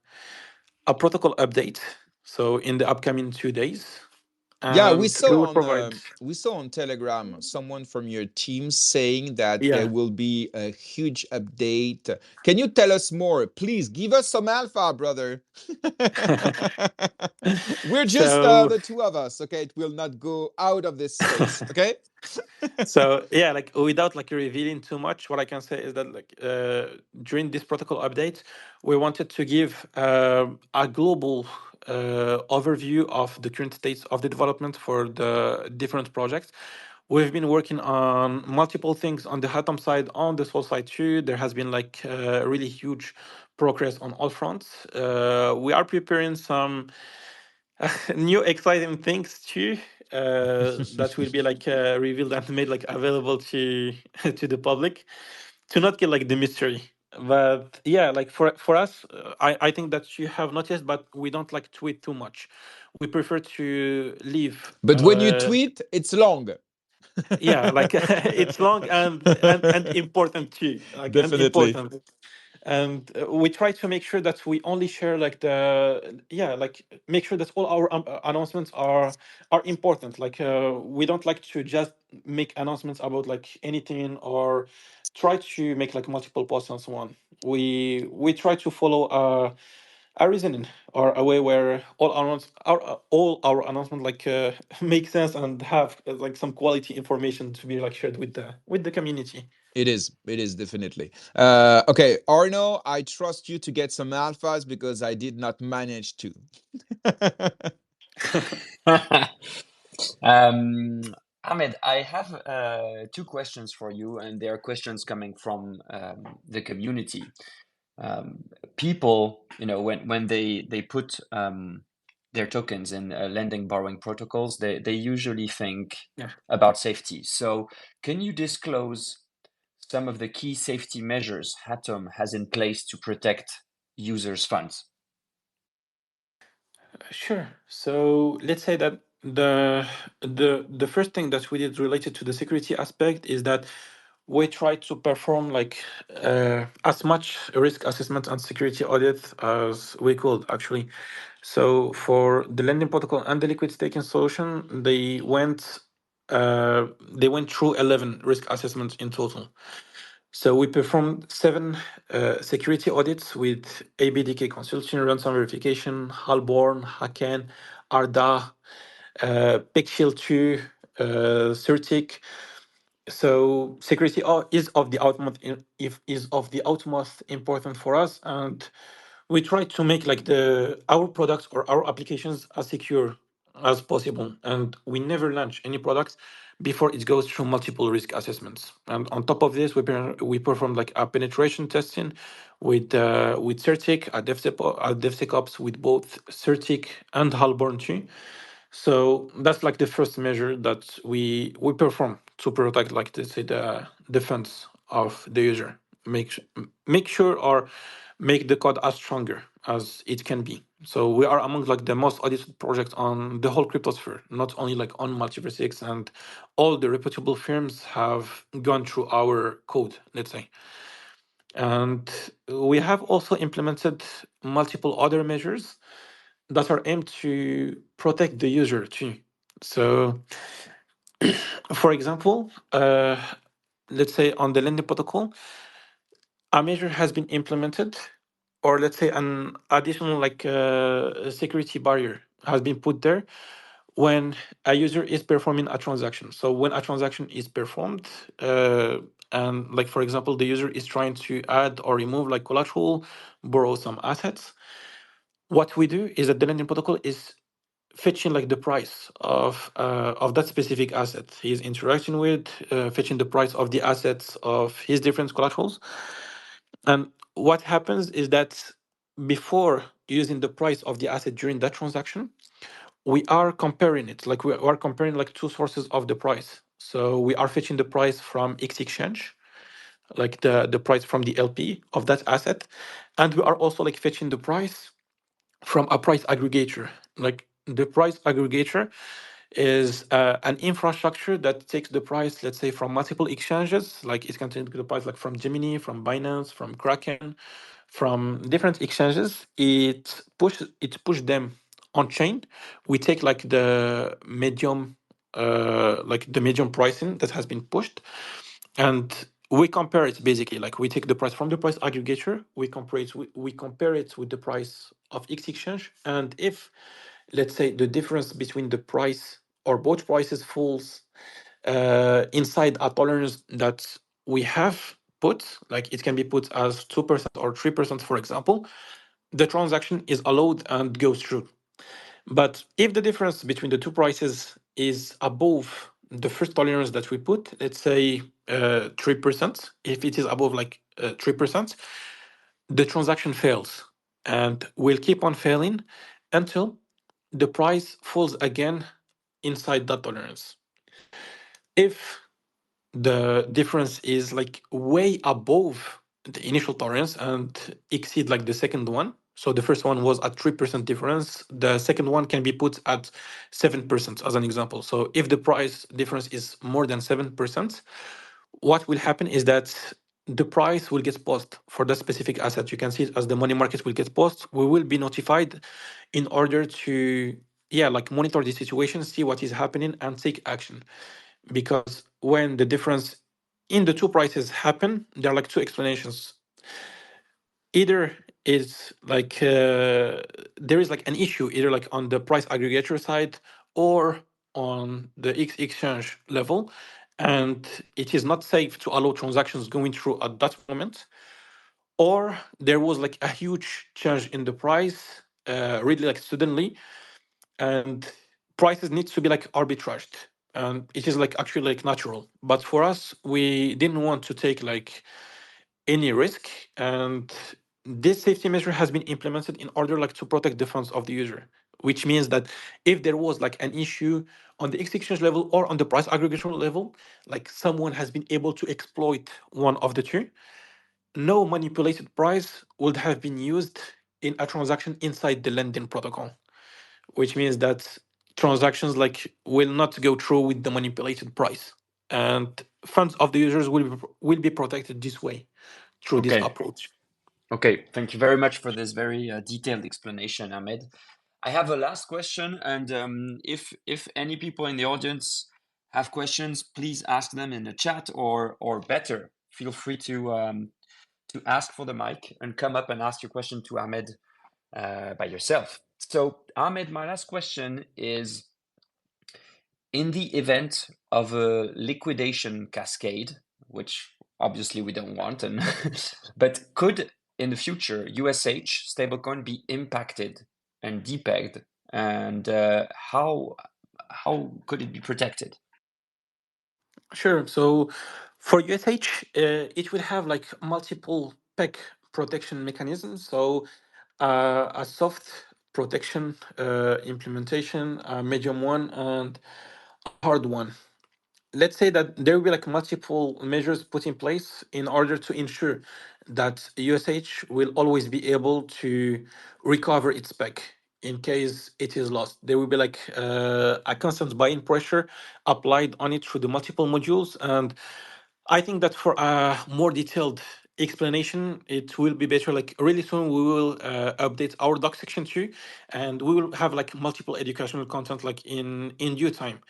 protocol update. So in the upcoming 2 days, Yeah, and we will provide. we saw on Telegram someone from your team saying that there Yeah. will be a huge update. Can you tell us more? Please give us some alpha, brother. We're just So the two of us, okay? It will not go out of this space, okay? so yeah, like without like revealing too much, what I can say is that like during this protocol update, we wanted to give a global overview of the current states of the development for the different projects. We've been working on multiple things on the Hatom side, on the Sol side too. There has been like really huge progress on all fronts. We are preparing some new exciting things too, that will be like revealed and made like available to to the public, to not kill like the mystery. But yeah, like for us, I think that you have noticed, but we don't like tweet too much. We prefer to leave. But when you tweet, it's long. Yeah, like it's long and important too, like and Definitely. important. And we try to make sure that we only share like the, yeah, like make sure that all our announcements are important. Like we don't like to just make announcements about like anything, or try to make like multiple posts and so on. We try to follow a reasoning or a way where all our announcements like make sense and have like some quality information to be like shared with the community. It is definitely. Okay, Arno, I trust you to get some alphas because I did not manage to. Ahmed, I have two questions for you, and they are questions coming from the community. People, when they put their tokens in lending borrowing protocols, they usually think Yeah. about safety. So, can you disclose some of the key safety measures Hatom has in place to protect users' funds? Sure. So let's say that the first thing that we did related to the security aspect is that we try to perform like as much risk assessment and security audit as we could actually. So for the lending protocol and the liquid staking solution, they went through 11 risk assessments in total. So we performed 7 security audits with ABDK Consulting, Ransom Verification, Halborn, Haken, Arda, PickShield 2, Certic. So security is of the utmost important for us, and we try to make like our products or our applications as secure as possible, and we never launch any products before it goes through multiple risk assessments. And on top of this, we perform like a penetration testing with Certic at DevSecOps with both Certic and Halborn too. So that's like the first measure that we perform to protect like say the funds of the user. Make sure or make the code as stronger as it can be. So we are among like the most audited projects on the whole cryptosphere, not only like on MultiversX, and all the reputable firms have gone through our code, let's say. And we have also implemented multiple other measures that are aimed to protect the user too. So, for example, let's say on the lending protocol, a measure has been implemented, or let's say an additional like security barrier has been put there when a user is performing a transaction. So when a transaction is performed, and like for example, the user is trying to add or remove like collateral, borrow some assets. What we do is that the lending protocol is fetching like the price of that specific asset he's interacting with, fetching the price of the assets of his different collaterals. And what happens is that before using the price of the asset during that transaction, we are comparing it. Like we are comparing like two sources of the price. So we are fetching the price from X exchange, like the price from the LP of that asset, and we are also like fetching the price from a price aggregator. Like the price aggregator is an infrastructure that takes the price, let's say, from multiple exchanges. Like it can take the price like from Gemini, from Binance, from Kraken, from different exchanges. It push them on chain, we take like the medium pricing that has been pushed, and we compare it basically. Like we take the price from the price aggregator, we compare it with the price of X exchange, and if, let's say, the difference between the price or both prices falls inside a tolerance that we have put, like it can be put as 2% or 3%, for example, the transaction is allowed and goes through. But if the difference between the two prices is above the first tolerance that we put, let's say 3%, if it is above like 3%, the transaction fails and will keep on failing until the price falls again inside that tolerance. If the difference is like way above the initial tolerance and exceed like the second one, so the first one was at 3% difference, the second one can be put at 7% as an example. So if the price difference is more than 7%, what will happen is that the price will get paused for that specific asset. You can see it as the money market will get paused. We will be notified in order to monitor the situation, see what is happening, and take action. Because when the difference in the two prices happen, there are like two explanations. Either is like there is like an issue either like on the price aggregator side or on the X exchange level, and it is not safe to allow transactions going through at that moment, or there was like a huge change in the price really like suddenly, and prices need to be like arbitraged, and it is like actually like natural. But for us, we didn't want to take like any risk, and this safety measure has been implemented in order like to protect the funds of the user, which means that if there was like an issue on the exchange level or on the price aggregation level, like someone has been able to exploit one of the two, no manipulated price would have been used in a transaction inside the lending protocol, which means that transactions like will not go through with the manipulated price, and funds of the users will be protected this way through this Okay. approach. Okay. Thank you very much for this very detailed explanation, Ahmed. I have a last question, and if any people in the audience have questions, please ask them in the chat, or better, feel free to ask for the mic and come up and ask your question to Ahmed by yourself. So, Ahmed, my last question is: in the event of a liquidation cascade, which obviously we don't want, and but could in the future USH stablecoin be impacted and depegged, and how could it be protected? Sure. So for USH, it will have like multiple peg protection mechanisms. So a soft protection implementation, a medium one, and a hard one. Let's say that there will be like multiple measures put in place in order to ensure that USH will always be able to recover its peg in case it is lost. There will be like a constant buying pressure applied on it through the multiple modules, and I think that for a more detailed explanation, it will be better. Like really soon, we will update our doc section too, and we will have like multiple educational content like in due time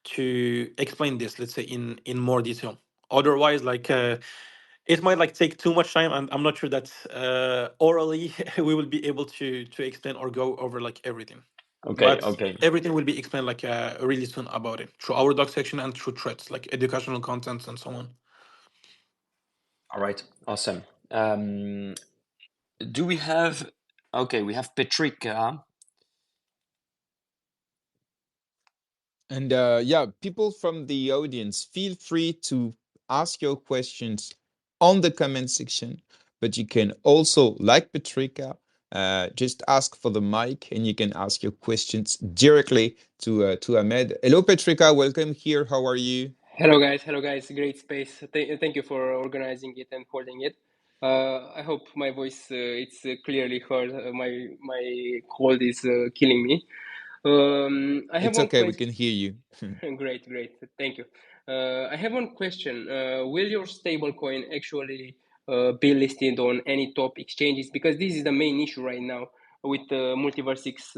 to explain this. Let's say in more detail. Otherwise, like it might like take too much time, and I'm not sure that orally we will be able to explain or go over like everything. Okay, But okay, everything will be explained like really soon about it through our doc section and through threads like educational contents and so on. all right, awesome. Do we have? Okay, we have Petrika. And yeah, people from the audience, feel free to ask your questions on the comment section, but you can also, like Petrika, just ask for the mic and you can ask your questions directly to Ahmed. Hello, Petrika. Welcome here. How are you? Hello guys, great space. Thank you for organizing it and holding it. I hope my voice it's clearly heard. My cold is killing me. I have It's one okay. We question. can hear you. Great, thank you. I have one question. Will your stablecoin actually be listed on any top exchanges? Because this is the main issue right now. with MultiversX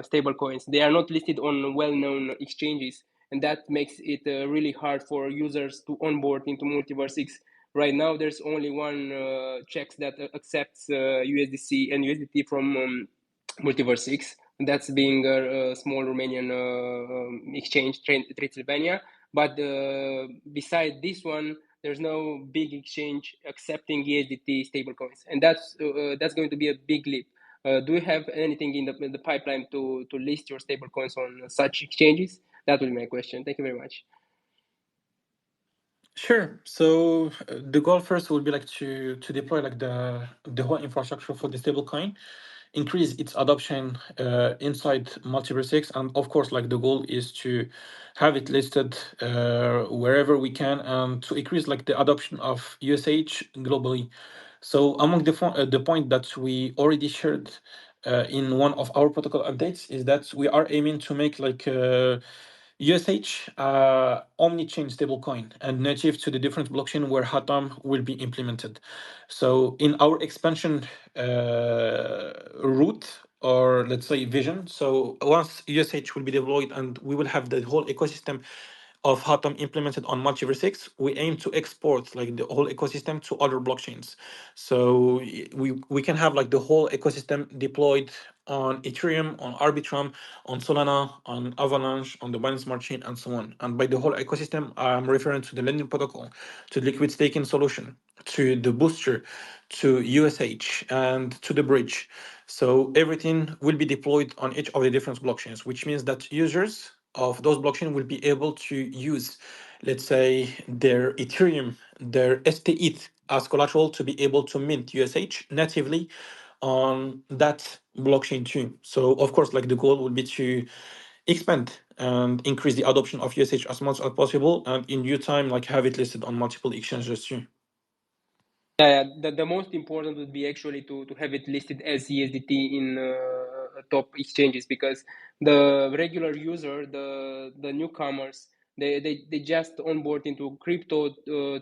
stablecoins. They are not listed on well-known exchanges, and that makes it really hard for users to onboard into MultiversX. Right now, there's only one checks that accepts USDC and USDT from MultiversX. That's being a small Romanian exchange, Transylvania. But beside this one, there's no big exchange accepting USDT stablecoins, and that's going to be a big leap. Do you have anything in the pipeline to list your stablecoins on such exchanges? That will be my question. Thank you very much. Sure. So the goal first would be like to deploy like the whole infrastructure for the stablecoin, increase its adoption inside MultiversX, and of course, like the goal is to have it listed wherever we can, and to increase like the adoption of USH globally. So among the point that we already shared in one of our protocol updates is that we are aiming to make like USH omni-chain stablecoin and native to the different blockchain where Hatom will be implemented. So in our expansion route, or let's say vision, so once USH will be deployed and we will have the whole ecosystem of Hatom implemented on MultiversX, we aim to export like the whole ecosystem to other blockchains. So we can have like the whole ecosystem deployed on Ethereum, on Arbitrum, on Solana, on Avalanche, on the Binance Smart Chain, and so on. And by the whole ecosystem, I'm referring to the lending protocol, to the liquid staking solution, to the booster, to USH, and to the bridge. So everything will be deployed on each of the different blockchains, which means that users of those blockchain will be able to use, let's say, their Ethereum, their STETH as collateral to be able to mint USH natively on that blockchain too. So of course, like the goal would be to expand and increase the adoption of USH as much as possible, and in due time, like have it listed on multiple exchanges too. Yeah, the most important would be actually to have it listed as ESDT in top exchanges, because the regular user, the newcomers, they just onboard into crypto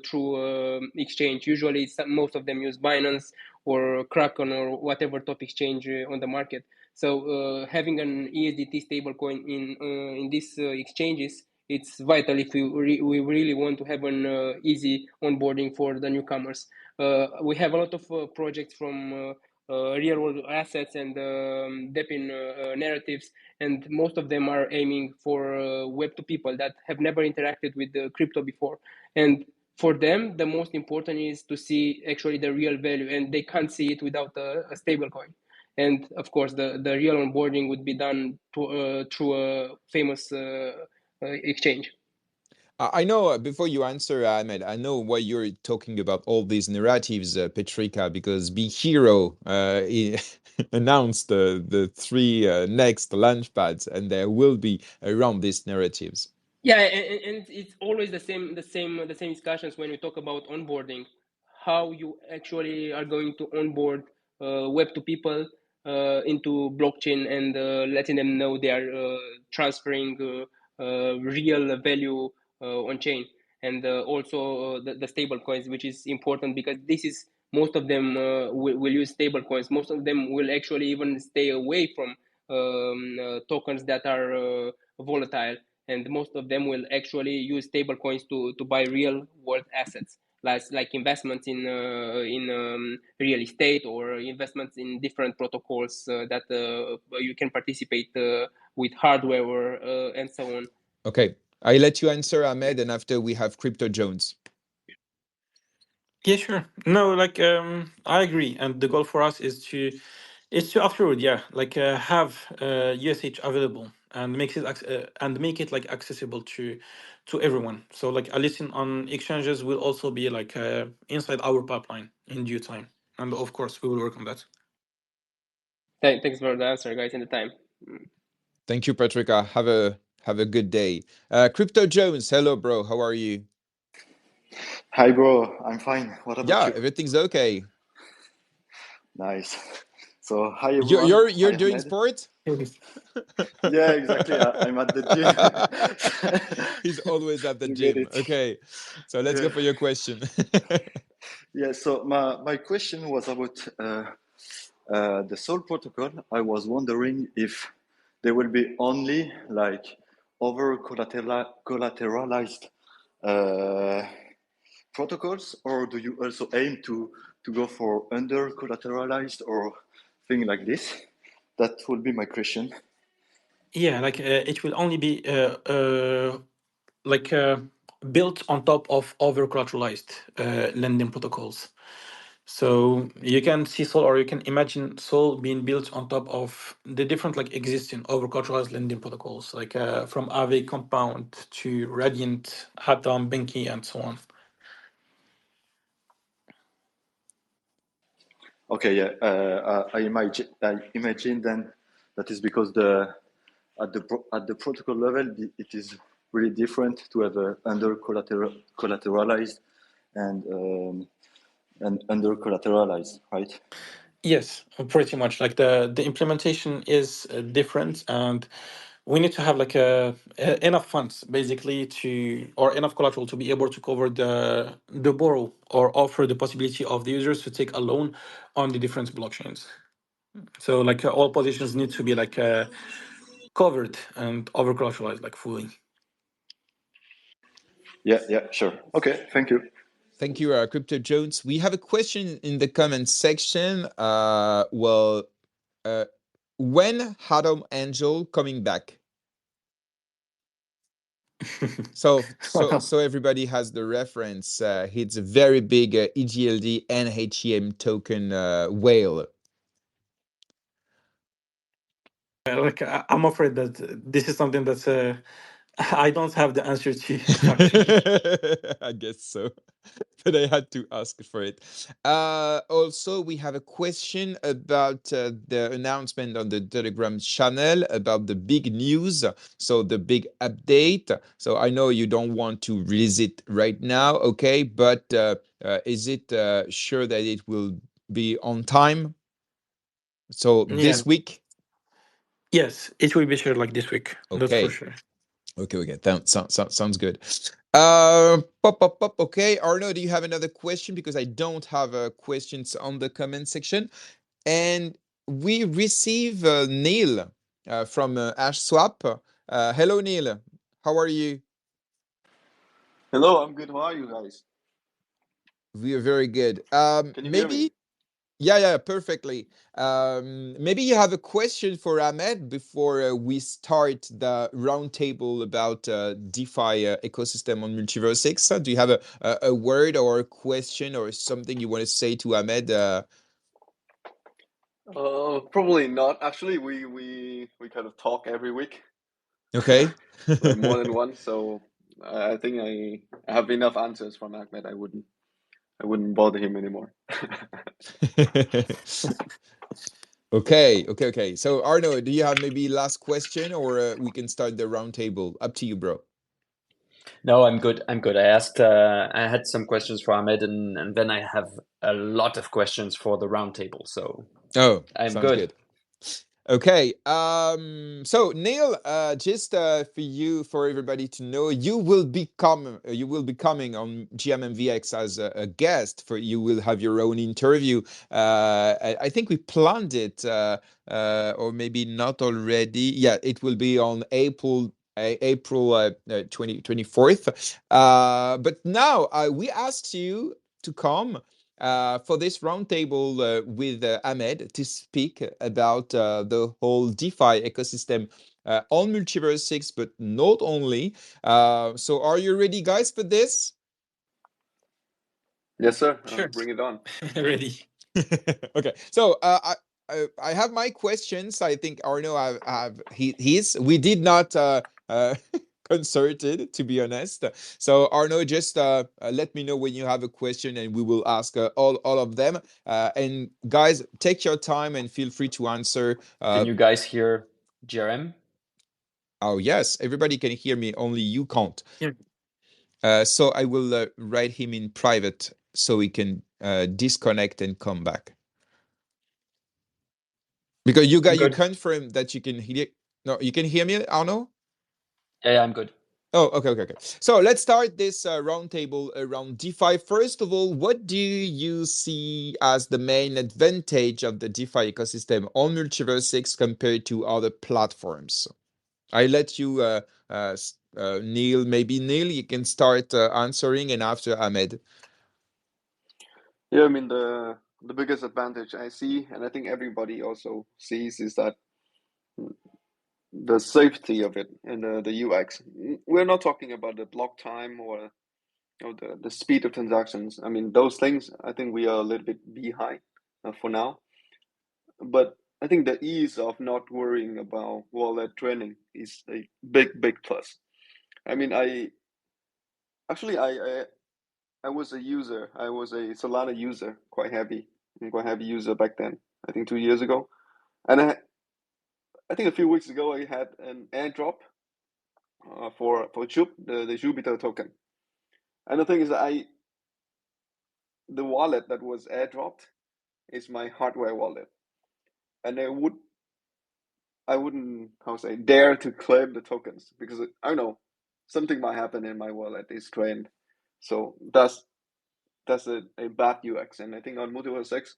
through exchange. Usually, most of them use Binance or Kraken or whatever top exchange on the market. So having an ESDT stablecoin in these exchanges, it's vital if we really want to have an easy onboarding for the newcomers. We have a lot of projects from real world assets and DeFi narratives, and most of them are aiming for Web 2 people that have never interacted with crypto before. And for them, the most important is to see actually the real value, and they can't see it without a stable coin. And of course, the real onboarding would be done through a famous exchange. I know, before you answer, Ahmed, I know why you're talking about all these narratives, Petrika, because Big Hero announced the three next launchpads, and there will be around these narratives. Yeah, and it's always the same discussions when we talk about onboarding, how you actually are going to onboard Web 2 people into blockchain and letting them know they are transferring real value on chain, and also the stable coins, which is important because this is most of them will use stable coins. Most of them will actually even stay away from tokens that are volatile, and most of them will actually use stable coins to buy real world assets, like investments in real estate or investments in different protocols that you can participate with hardware or and so on. Okay, I let you answer, Ahmed, and after we have Crypto Jones. Yeah, sure. No, like I agree, and the goal for us is to afterward, yeah, like have USH available and make it like accessible to everyone. So like a listing on exchanges will also be like inside our pipeline in due time, and of course we will work on that. Thanks for the answer, guys, and the time. Thank you, Petrika. Have a good day. Crypto Jones, hello, bro. How are you? Hi, bro. I'm fine. What about Yeah, you? everything's okay. Nice. So, hi, everyone. You're Hi, doing Ahmed. sport? Yeah, exactly. I'm at the gym. He's always at the You get gym. it. Okay, so let's go Yeah. for your question. Yeah. So my question was about the Sol protocol, I was wondering if there will be only like over collateralized protocols, or do you also aim to go for under collateralized or thing like this? That would be my question. Yeah, like it will only be like built on top of over collateralized lending protocols. So you can see Sol, or you can imagine Sol being built on top of the different like existing over collateralized lending protocols, like from Aave Compound to Radiant, Hatom, Benki, and so on. Okay, yeah. I imagine then that is because at the protocol level it is really different to have a under collateralized and under collateralized, right? Yes, pretty much. Like the implementation is different, and we need to have like enough funds basically to, or enough collateral to be able to cover the borrow or offer the possibility of the users to take a loan on the different blockchains. So like all positions need to be like covered and over collateralized like fully. Yeah, sure. Okay, thank you. Thank you, Crypto Jones. We have a question in the comments section. When Hatom Angel coming back? So everybody has the reference. It's a very big EGLD and HEM token whale. Like I'm afraid that this is something that's I don't have the answer to actually. I guess so. But I had to ask for it. Also, we have a question about the announcement on the Telegram channel about the big news, so the big update. So I know you don't want to release it right now, okay? But is it sure that it will be on time? So this week? Yes, it will be shared like this week. Okay. That's for sure. Okay. Sounds good. Okay, Arno, do you have another question? Because I don't have questions on the comment section. And we receive Neil from AshSwap. Hello, Neil. How are you? Hello, I'm good. How are you guys? We are very good. Can you hear me? Yeah, perfectly. Maybe you have a question for Ahmed before we start the roundtable about DeFi ecosystem on MultiversX. Do you have a word or a question or something you want to say to Ahmed? Probably not. Actually, we kind of talk every week, Okay. like more than once. So I think I have enough answers from Ahmed. I wouldn't bother him anymore. Okay. So Arno, do you have maybe last question or we can start the roundtable? Up to you, bro. No, I'm good. I asked, I had some questions for Ahmed, and then I have a lot of questions for the roundtable. So I'm sounds good. Okay, so Neil, just for everybody to know, you will be coming on MvX as a guest. You will have your own interview. I think we planned it, or maybe not already. Yeah, it will be on April 24th. But now we asked you to come for this roundtable with Ahmed to speak about the whole DeFi ecosystem on MultiversX, but not only. So are you ready, guys, for this? Yes, sir. Sure. Bring it on. Ready. Okay, so I have my questions. I think Arno have his. We did not concerted, to be honest. So Arno, just let me know when you have a question, and we will ask all of them. And guys, take your time and feel free to answer. Can you guys hear Jerem? Oh yes, everybody can hear me. Only you can't. Yeah. So I will write him in private so he can disconnect and come back. Because you confirm that you can hear. No, you can hear me, Arno? Yeah, I'm good. Oh, okay. So let's start this roundtable around DeFi. First of all, what do you see as the main advantage of the DeFi ecosystem on MultiversX compared to other platforms? I let you, Neil. Maybe Neil, you can start answering, and after Ahmed. Yeah, I mean the biggest advantage I see, and I think everybody also sees, is that the safety of it and the UX. We're not talking about the block time or the speed of transactions. I mean, those things, I think we are a little bit behind for now. But I think the ease of not worrying about wallet draining is a big plus. I mean, actually I was a user. I was a Solana user, quite heavy user back then. I think 2 years ago, and I think a few weeks ago I had an airdrop for Jupiter, the Jupiter token. And the thing is, the wallet that was airdropped is my hardware wallet, and I wouldn't, how say, dare to claim the tokens because I know something might happen and my wallet is drained. So that's a bad UX. And I think on MultiversX,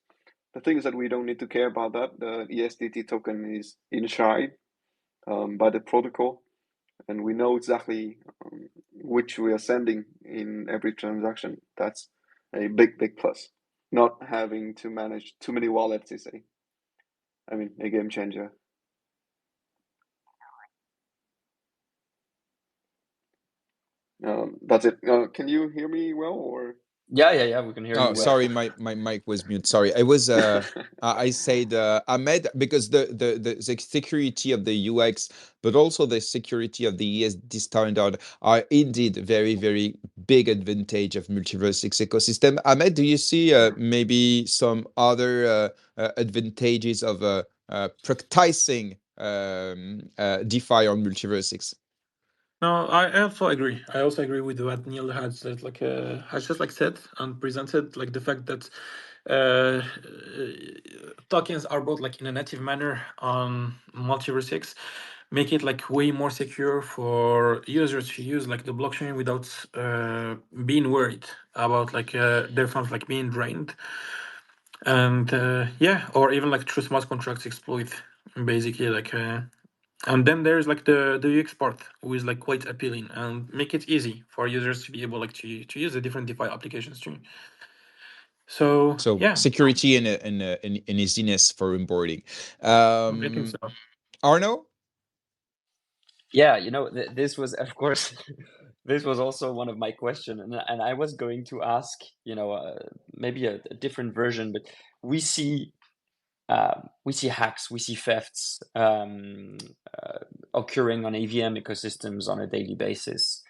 the thing is that we don't need to care about that. The ESDT token is enshrined by the protocol, and we know exactly which we are sending in every transaction. That's a big plus. Not having to manage too many wallets is a game changer. That's it. Can you hear me well, or? Yeah, we can hear Oh, you well. sorry, my mic was mute. Sorry, I was I said Ahmed, because the security of the UX, but also the security of the ESD standard are indeed very big advantage of MultiversX ecosystem. Ahmed, do you see maybe some other advantages of practicing DeFi on MultiversX? No, I also agree. I also agree with what Neil has has just like said and presented, like the fact that uh, tokens are bought like in a native manner on MultiversX, make it like way more secure for users to use like the blockchain without being worried about like their funds like being drained, and yeah, or even like true smart contracts exploit basically like. And then there's like the UX part, who is like quite appealing and make it easy for users to be able like to use the different DeFi applications too. So So yeah, security and easiness for onboarding. I think so. Arno? Yeah, this was, of course, this was also one of my question, and I was going to ask, maybe a different version, but we see hacks, we see thefts occurring on AVM ecosystems on a daily basis,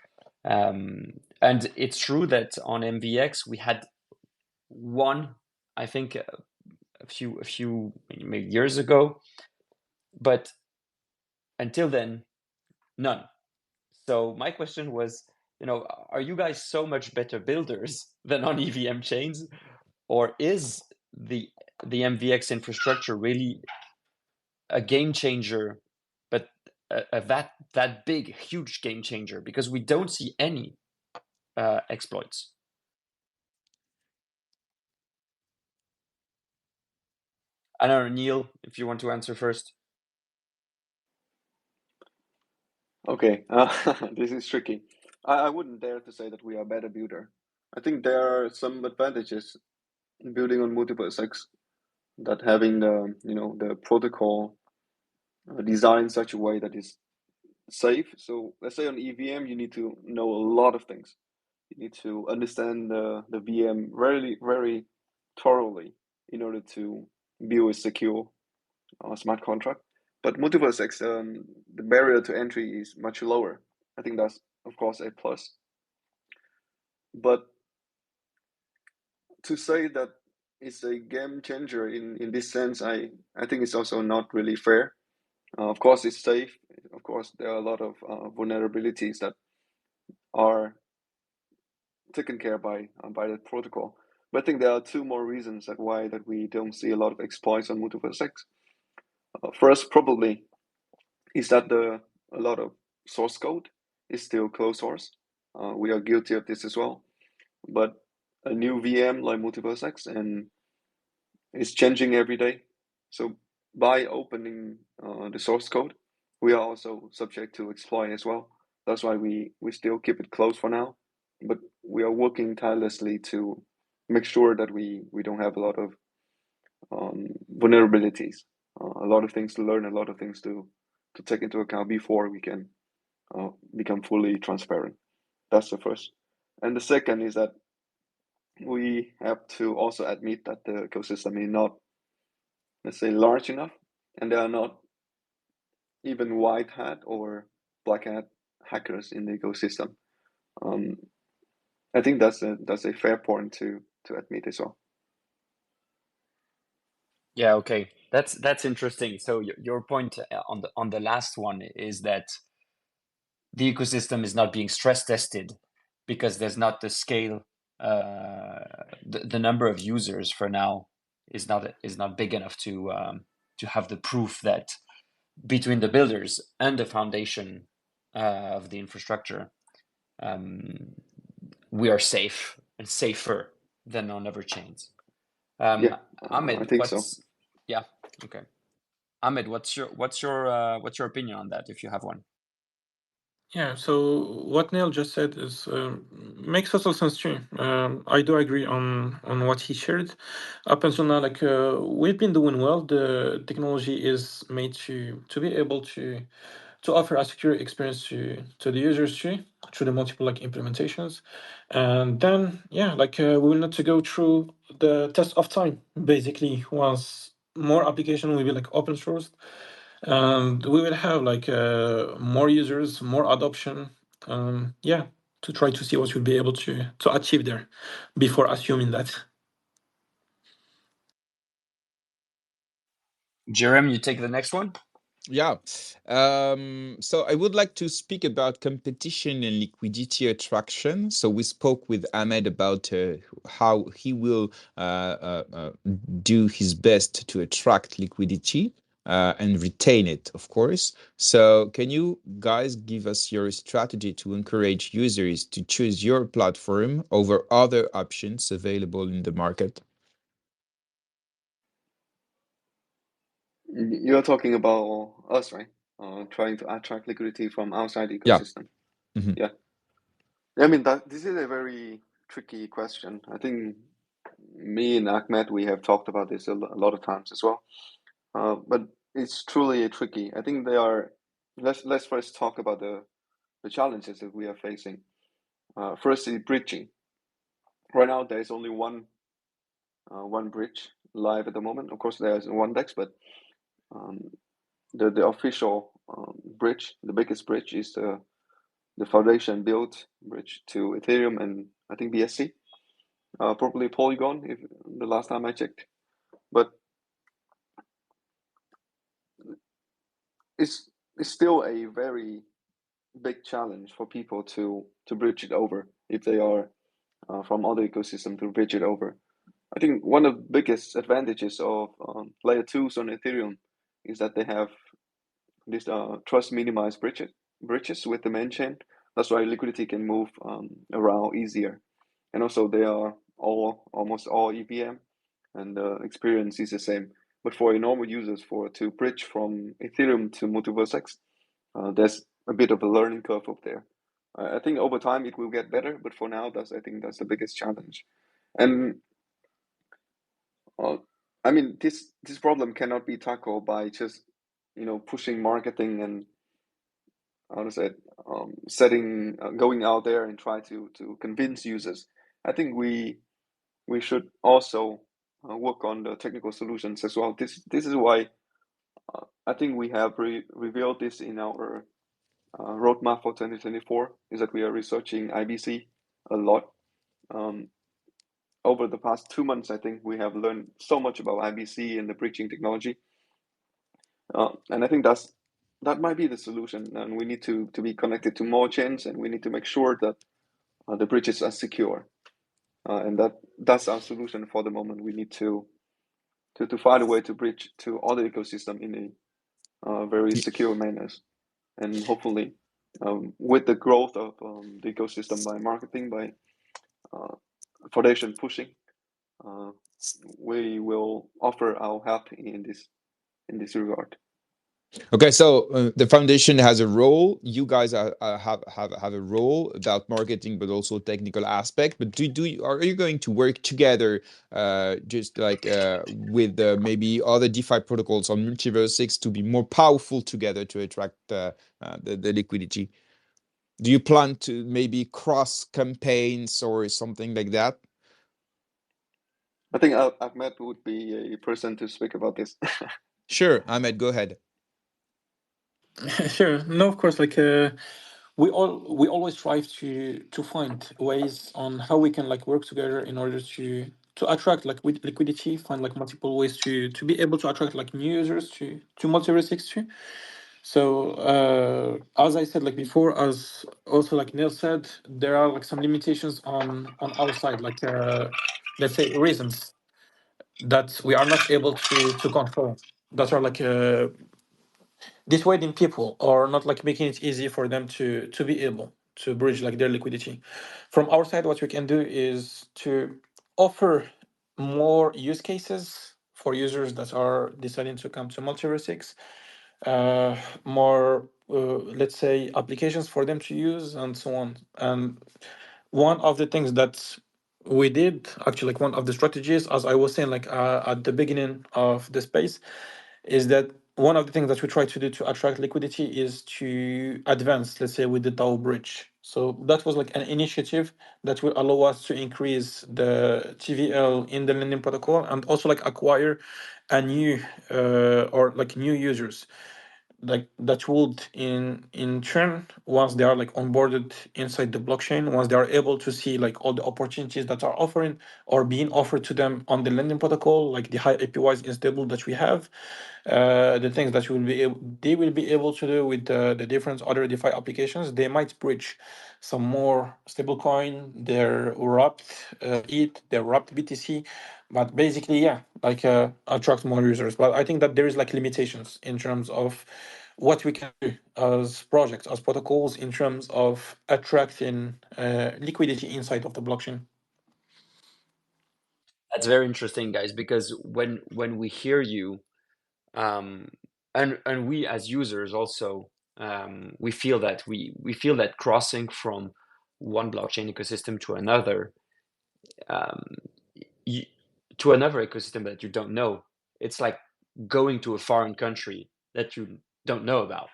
and it's true that on MvX we had one, I think, a few maybe years ago, but until then, none. So my question was, are you guys so much better builders than on EVM chains, or is the MvX infrastructure really a game changer, but that big, huge game changer? Because we don't see any exploits. I don't know, Neil, if you want to answer first. Okay, this is tricky. I wouldn't dare to say that we are a better builder. I think there are some advantages in building on MultiversX, that having the protocol designed in such a way that is safe. So let's say on EVM, you need to know a lot of things. You need to understand the VM very thoroughly in order to build a secure smart contract. But MultiversX, the barrier to entry is much lower. I think that's, of course, a plus. But to say that it's a game changer in this sense, I think it's also not really fair. Of course, it's safe. Of course, there are a lot of vulnerabilities that are taken care by the protocol. But I think there are two more reasons why that we don't see a lot of exploits on MultiversX. First, probably, is that a lot of source code is still closed source. We are guilty of this as well. But a new VM like MultiversX and is changing every day. So by opening the source code, we are also subject to exploit as well. That's why we still keep it closed for now. But we are working tirelessly to make sure that we don't have a lot of vulnerabilities, a lot of things to learn, a lot of things to take into account before we can become fully transparent. That's the first. And the second is that we have to also admit that the ecosystem is not, let's say, large enough, and there are not even white hat or black hat hackers in the ecosystem. I think that's a fair point to admit as well. Yeah, okay, that's interesting. So your point on the last one is that the ecosystem is not being stress tested because there's not the scale, the number of users for now is not big enough to have the proof that between the builders and the foundation of the infrastructure, we are safe and safer than on other chains. Yeah, Ahmed, I think so. Yeah, okay. Ahmed, what's your opinion on that, if you have one? Yeah, so what Neil just said is makes total sense too. I do agree on what he shared. Up until now, like we've been doing well. The technology is made to be able to offer a secure experience to the users too through the multiple like implementations, and then yeah, like we will need to go through the test of time basically. Once more application will be like open sourced, and we will have like more users, more adoption. Yeah, to try to see what we'll be able to achieve there before assuming that. Jerem, you take the next one. Yeah. So I would like to speak about competition and liquidity attraction. So we spoke with Ahmed about how he will do his best to attract liquidity and retain it, of course. So can you guys give us your strategy to encourage users to choose your platform over other options available in the market? You're talking about us, right? Trying to attract liquidity from outside the Yeah. ecosystem. Mm-hmm. Yeah. I mean, this is a very tricky question. I think me and Ahmed, we have talked about this a lot of times as well. But it's truly tricky. I think they are. Let's first talk about the challenges that we are facing. First is bridging. Right now, there is only one bridge live at the moment. Of course, there's one DEX, but the official bridge, the biggest bridge, is the foundation built bridge to Ethereum and I think BSC, probably Polygon, if the last time I checked. But it's still a very big challenge for people to bridge it over if they are from other ecosystem to bridge it over. I think one of the biggest advantages of layer 2s on Ethereum is that they have this trust minimized bridges with the main chain. That's why liquidity can move around easier. And also they are almost all EVM and the experience is the same. But for normal users, to bridge from Ethereum to MultiversX, there's a bit of a learning curve up there. I think over time it will get better, but for now, I think that's the biggest challenge. And I mean, this problem cannot be tackled by just pushing marketing and how to say it, setting going out there and try to convince users. I think we should also work on the technical solutions as well. This is why I think we have revealed this in our roadmap for 2024, is that we are researching IBC a lot. Over the past 2 months, I think we have learned so much about IBC and the bridging technology. And I think that might be the solution. And we need to be connected to more chains, and we need to make sure that the bridges are secure. And that's our solution for the moment. We need to find a way to bridge to other ecosystem in a very secure manner, and hopefully with the growth of the ecosystem by marketing, by foundation pushing, we will offer our help in this regard. Okay, so the foundation has a role. You guys have a role about marketing, but also technical aspect. But are you going to work together, just like with maybe other DeFi protocols on MultiversX to be more powerful together to attract the liquidity? Do you plan to maybe cross campaigns or something like that? I think Ahmed would be a person to speak about this. Sure, Ahmed, go ahead. Sure. No, of course. We always strive to find ways on how we can like work together in order to attract like with liquidity, find like multiple ways to be able to attract like new users to MultiversX too. So as I said like before, as also like Neil said, there are like some limitations on our side, like let's say reasons that we are not able to control. That are like dissuading people or not like making it easy for them to be able to bridge like their liquidity. From our side, what we can do is to offer more use cases for users that are deciding to come to MultiverseX, more let's say applications for them to use and so on. And one of the things that we did actually, like one of the strategies, as I was saying like at the beginning of the space, is that one of the things that we try to do to attract liquidity is to advance, let's say, with the DAO bridge. So that was like an initiative that will allow us to increase the TVL in the lending protocol and also like acquire a new or like new users like that would in turn, once they are like onboarded inside the blockchain, once they are able to see like all the opportunities that are offering or being offered to them on the lending protocol, like the high APYs in stable that we have, the things that they will be able to do with the different other DeFi applications, they might bridge some more stablecoin, their wrapped ETH, their wrapped BTC, but basically, yeah, like attract more users. But I think that there is like limitations in terms of what we can do as projects, as protocols, in terms of attracting liquidity inside of the blockchain. That's very interesting, guys, because when we hear you, and we as users also, we feel that we feel that crossing from one blockchain ecosystem to another, um, you, to another ecosystem that you don't know, it's like going to a foreign country that you don't know about.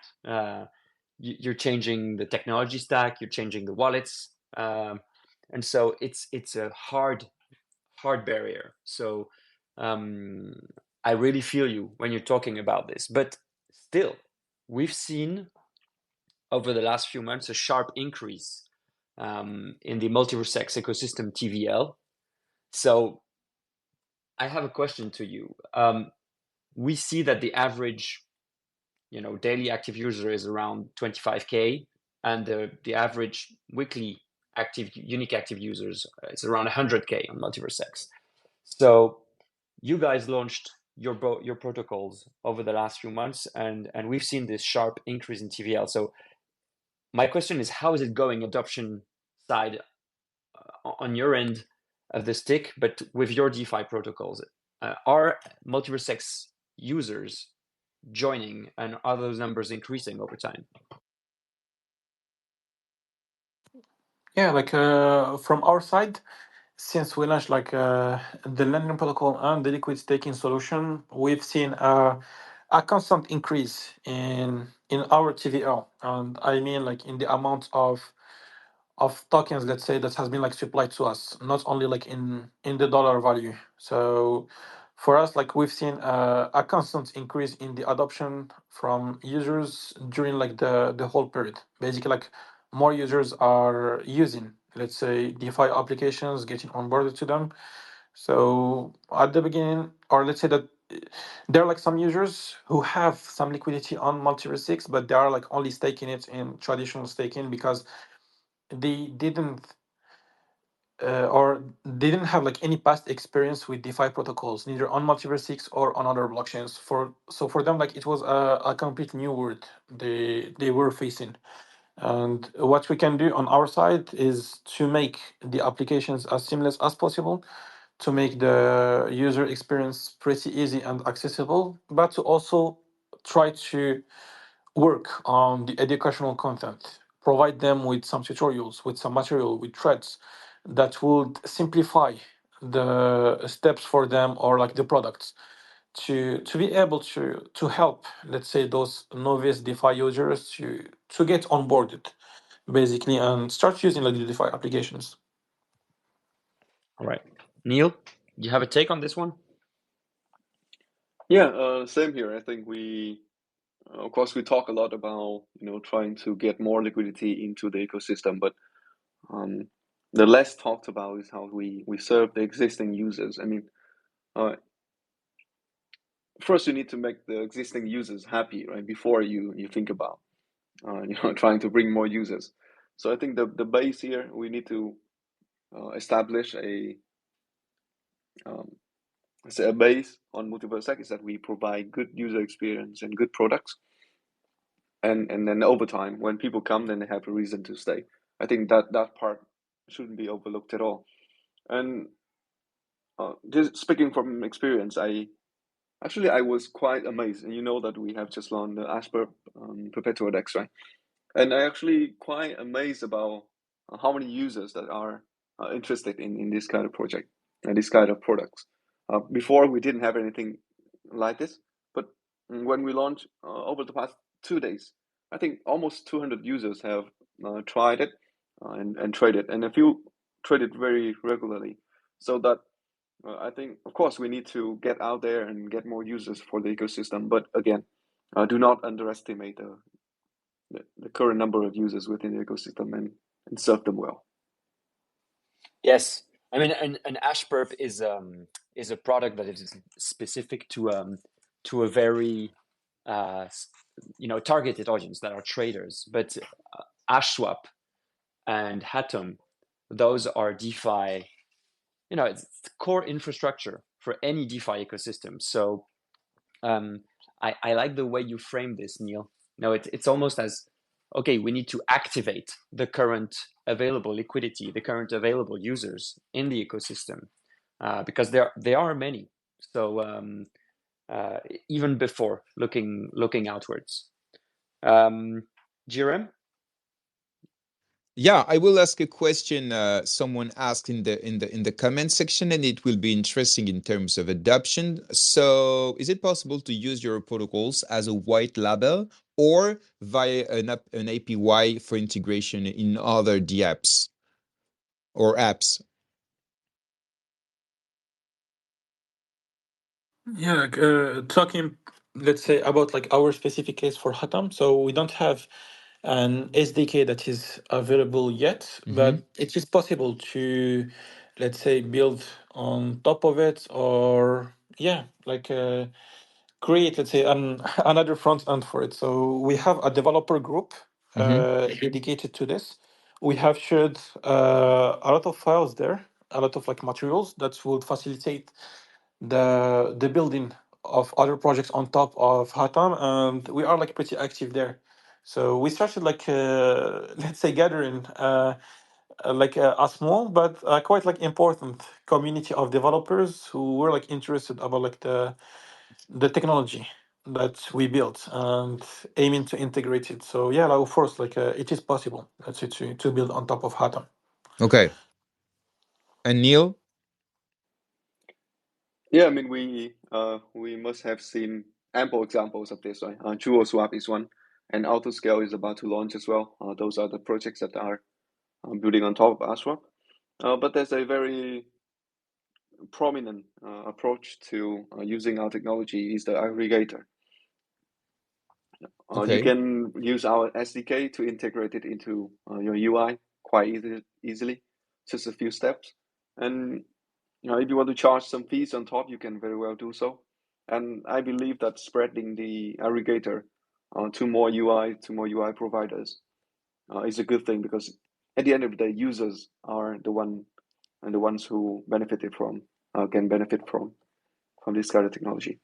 You're changing the technology stack, you're changing the wallets, and so it's a hard barrier. So um, I really feel you when you're talking about this. But still, we've seen over the last few months a sharp increase in the MultiversX ecosystem TVL. So I have a question to you. We see that the average, daily active user is around 25K, and the average weekly unique active users is around 100K on MultiversX. So you guys launched your protocols over the last few months, and we've seen this sharp increase in TVL. So my question is, how is it going adoption side on your end of the stick, but with your DeFi protocols? Are MultiversX users joining, and are those numbers increasing over time? Yeah, like from our side, since we launched like the lending protocol and the liquid staking solution, we've seen a constant increase in our TVL, and I mean like in the amount of tokens, let's say, that has been like supplied to us, not only like in the dollar value. So for us, like we've seen a constant increase in the adoption from users during like the whole period. Basically, like more users are using, let's say, DeFi applications, getting onboarded to them. So at the beginning, or let's say that there are like some users who have some liquidity on MultiverSX, but they are like only staking it in traditional staking because they didn't or they didn't have like any past experience with DeFi protocols, neither on MultiverSX or on other blockchains. For them, like it was a complete new world they were facing. And what we can do on our side is to make the applications as seamless as possible, to make the user experience pretty easy and accessible, but to also try to work on the educational content, provide them with some tutorials, with some material, with threads that would simplify the steps for them, or like the products, to be able to help, let's say, those novice DeFi users to get onboarded basically and start using like the DeFi applications. All right, Neil, you have a take on this one? Yeah, same here. I think of course, we talk a lot about trying to get more liquidity into the ecosystem, but the less talked about is how we serve the existing users. I mean, first you need to make the existing users happy, right? Before you think about trying to bring more users. So I think the base here, we need to establish a base on MultiversX is that we provide good user experience and good products, and then over time, when people come, then they have a reason to stay. I think that part shouldn't be overlooked at all. And just speaking from experience, I was quite amazed, and you know that we have just launched the AshSwap Perpetual X, right? And I actually quite amazed about how many users that are interested in this kind of project and this kind of products. Before we didn't have anything like this, but when we launched over the past 2 days, I think almost 200 users have tried it and traded, and a few traded very regularly. So that I think, of course, we need to get out there and get more users for the ecosystem. But again, do not underestimate the current number of users within the ecosystem and serve them well. Yes, I mean, an AshSwap is a product that is specific to a very targeted audience that are traders. But AshSwap and Hatom, those are DeFi. It's core infrastructure for any DeFi ecosystem. So I like the way you frame this, Neil. It's almost as, okay, we need to activate the current available liquidity, the current available users in the ecosystem, because there are many. So even before looking outwards, Jerem? Yeah, I will ask a question someone asked in the comment section, and it will be interesting in terms of adoption. So, is it possible to use your protocols as a white label or via an API for integration in other dApps or apps? Yeah, talking, let's say, about like our specific case for Hatam. So we don't have an SDK that is available yet, but it is possible to, let's say, build on top of it, or yeah, like create, let's say, another front end for it. So we have a developer group dedicated to this. We have shared a lot of files there, a lot of like materials that would facilitate the building of other projects on top of Hatam, and we are like pretty active there. So we started like let's say gathering a small but quite like important community of developers who were like interested about like the technology that we built and aiming to integrate it. So yeah, like, of course, like it is possible, let's say, to build on top of Hatam. Okay. And Neil? Yeah, I mean, we must have seen ample examples of this, right? Swap is one, and Autoscale is about to launch as well. Those are the projects that are building on top of AshSwap. But there's a very prominent approach to using our technology is the aggregator. You can use our SDK to integrate it into your UI quite easily, just a few steps. And if you want to charge some fees on top, you can very well do so. And I believe that spreading the aggregator to more UI providers is a good thing, because at the end of the day, users are the ones who can benefit from this kind of technology.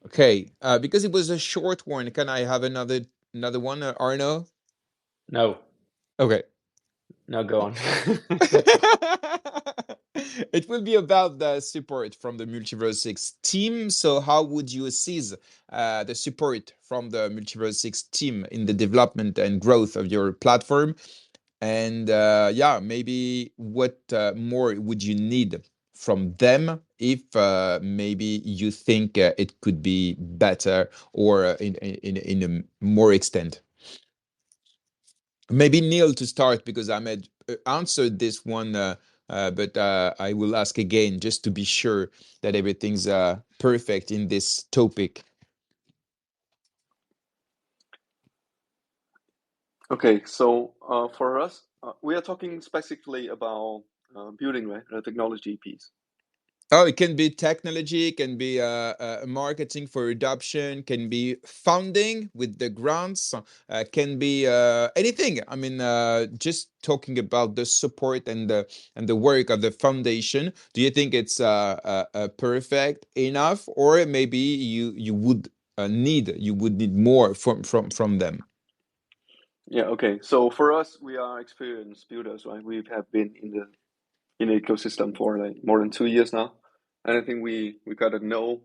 Okay, because it was a short one, can I have another Another one, Arno? No. Okay. No, go on. It will be about the support from the MultiversX team. So how would you assess the support from the MultiversX team in the development and growth of your platform? And yeah, maybe what more would you need from them if maybe you think it could be better or in a more extent? Maybe Neil to start because Ahmed answered this one, but I will ask again just to be sure that everything's perfect in this topic. Okay, so for us, we are talking specifically about building, right, the technology piece. Oh, it can be technology, can be marketing for adoption, can be funding with the grants, can be anything. I mean, just talking about the support and the work of the foundation. Do you think it's perfect enough, or maybe you would need more from them? Yeah, okay. So for us, we are experienced builders, right? We have been in the ecosystem for like more than 2 years now, and I think we gotta know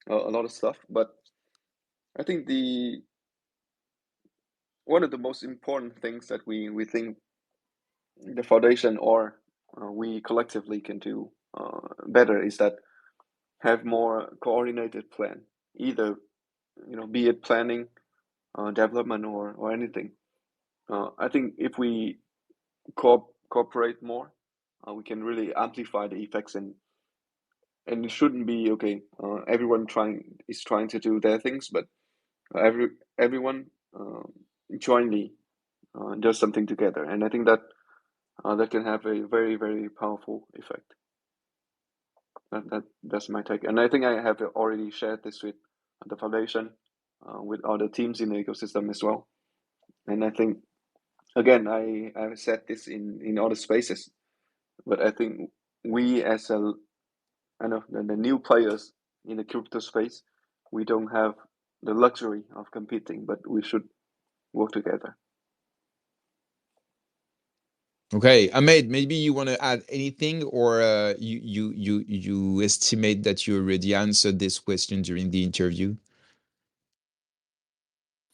a lot of stuff. But I think the one of the most important things that we think the foundation or we collectively can do better is that have more coordinated plan, either be it planning, development, or anything. I think if we cooperate more, we can really amplify the effects, and it shouldn't be okay. Everyone is trying to do their things, but everyone jointly does something together, and I think that that can have a very very powerful effect. That's my take, and I think I have already shared this with the foundation, with other teams in the ecosystem as well. And I think again, I've said this in other spaces, but I think we as a I know the new players in the crypto space, we don't have the luxury of competing, but we should work together. Okay, Ahmed, maybe you want to add anything, or you estimate that you already answered this question during the interview?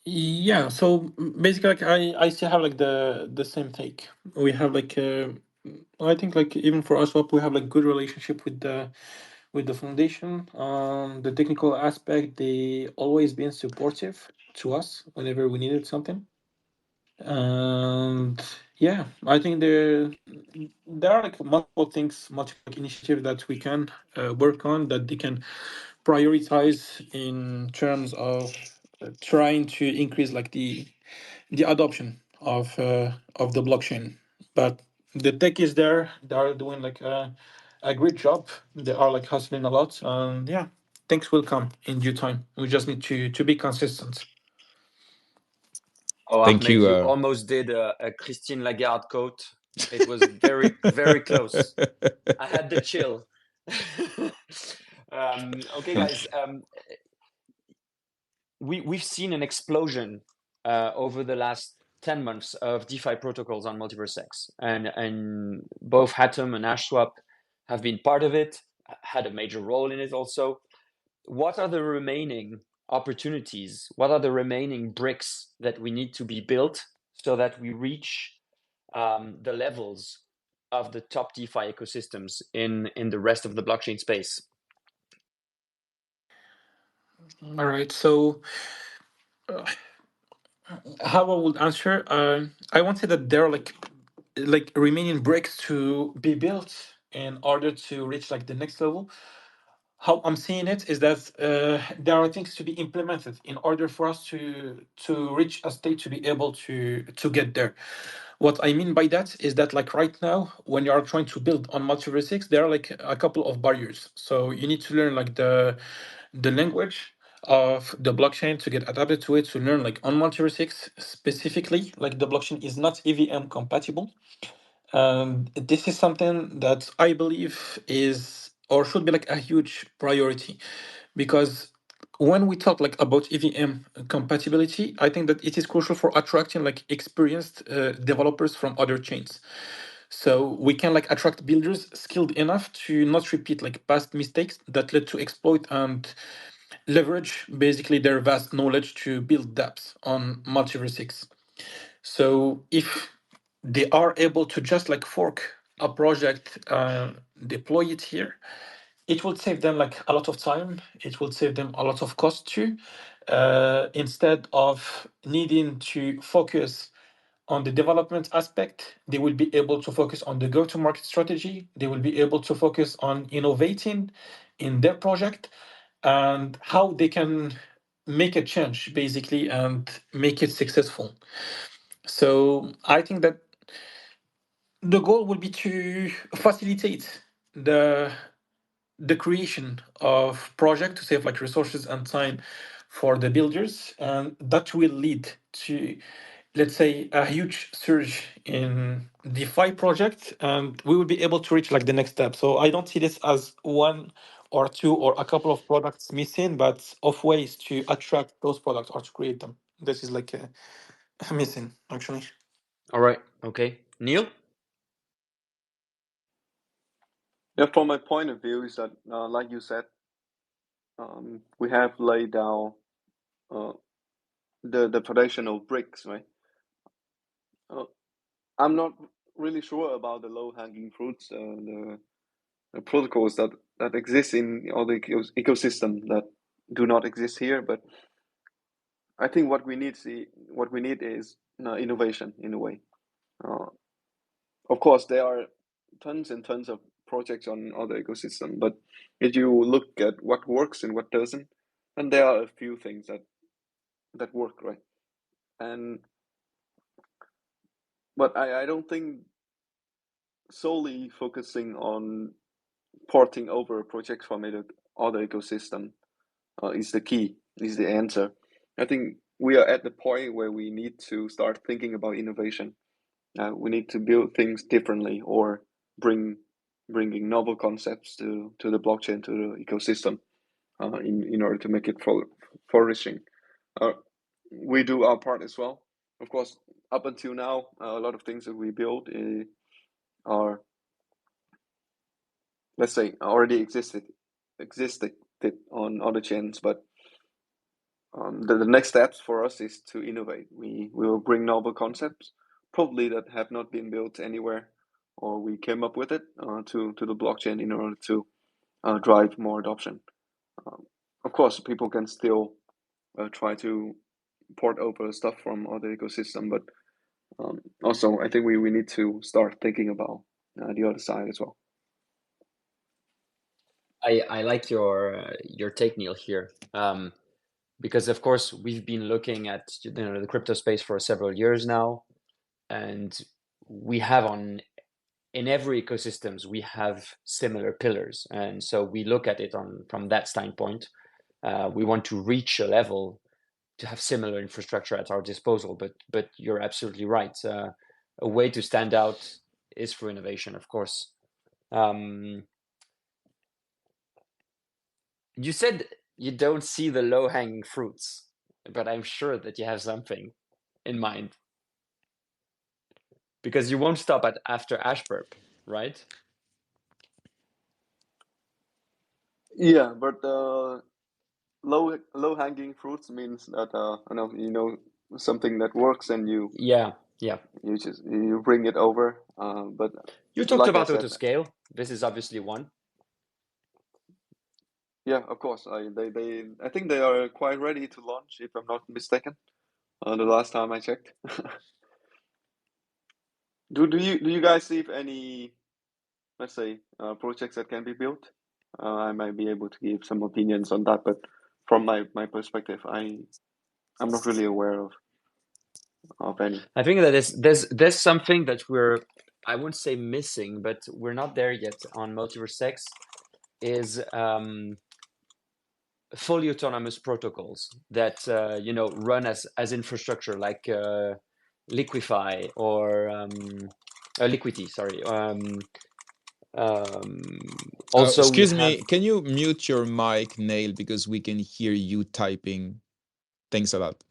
Yeah, so basically, like I still have like the same take. We have like I think like even for AshSwap, we have like good relationship with the foundation. The technical aspect, they always been supportive to us whenever we needed something. And yeah, I think there are like multiple things, multiple like, initiatives that we can work on that they can prioritize in terms of trying to increase like the adoption of the blockchain. But the tech is there; they are doing like a great job. They are like hustling a lot, and yeah, things will come in due time. We just need to be consistent. Oh, Thank Ahmed, you. you almost did a Christine Lagarde quote. It was very, very close. I had the chill. Okay, guys. We've seen an explosion over the last 10 months of DeFi protocols on MultiversX, and both Hatom and AshSwap have been part of it, had a major role in it also. What are the remaining opportunities? What are the remaining bricks that we need to be built so that we reach the levels of the top DeFi ecosystems in the rest of the blockchain space? All right, so how I would answer, I won't say that there are like remaining bricks to be built in order to reach like the next level. How I'm seeing it is that there are things to be implemented in order for us to reach a state to be able to get there. What I mean by that is that like right now, when you are trying to build on MultiversX, there are like a couple of barriers. So you need to learn like the language of the blockchain to get adapted to it, to learn like on MultiversX specifically, like the blockchain is not EVM compatible. This is something that I believe is or should be like a huge priority, because when we talk like about EVM compatibility, I think that it is crucial for attracting like experienced developers from other chains. So we can like attract builders skilled enough to not repeat like past mistakes that led to exploit and leverage basically their vast knowledge to build dApps on MultiversX. So if they are able to just like fork a project, deploy it here, it will save them like a lot of time. It will save them a lot of cost too. Instead of needing to focus on the development aspect, they will be able to focus on the go-to-market strategy. They will be able to focus on innovating in their project and how they can make a change basically and make it successful. So I think that the goal will be to facilitate the creation of project to save like resources and time for the builders, and that will lead to, let's say, a huge surge in DeFi project, and we will be able to reach like the next step. So I don't see this as one or two or a couple of products missing, but of ways to attract those products or to create them. This is like missing actually. All right. Okay. Neil? Yeah, from my point of view is that, like you said, we have laid down the foundational bricks, right? I'm not really sure about the low-hanging fruits, the protocols that exist in all the ecosystem that do not exist here. But I think what we need is innovation in a way. Of course, there are tons and tons of projects on other ecosystem, but if you look at what works and what doesn't, then there are a few things that work, right? But I don't think solely focusing on porting over projects from other ecosystem is the key, is the answer. I think we are at the point where we need to start thinking about innovation. We need to build things differently or bringing novel concepts to the blockchain, to the ecosystem, in order to make it flourishing. We do our part as well. Of course, up until now, a lot of things that we build are, let's say, already existed on other chains, but the next steps for us is to innovate. We will bring novel concepts, probably that have not been built anywhere, or we came up with it to the blockchain in order to drive more adoption. Of course, people can still try to port over stuff from other ecosystem, but also I think we need to start thinking about the other side as well. I like your take, Neil, here, because of course we've been looking at the crypto space for several years now, and we have in every ecosystems we have similar pillars, and so we look at it from that standpoint. We want to reach a level to have similar infrastructure at our disposal, but you're absolutely right. A way to stand out is through innovation, of course. You said you don't see the low-hanging fruits, but I'm sure that you have something in mind, because you won't stop after AshSwap, right? Yeah, but low hanging fruits means that something that works and you bring it over. But you talked like I about said, autoscale. This is obviously one. yeah, of course. I think they are quite ready to launch, if I'm not mistaken. The last time I checked. Do you guys see any, let's say, projects that can be built? I might be able to give some opinions on that, but from my perspective, I'm not really aware of any. I think that there's something that I wouldn't say missing, but we're not there yet on MultiversX, is fully autonomous protocols that run as infrastructure, like Liquify or Liquidity, sorry, Also, we Excuse have me, can you mute your mic, Nail, because we can hear you typing. Thanks a lot.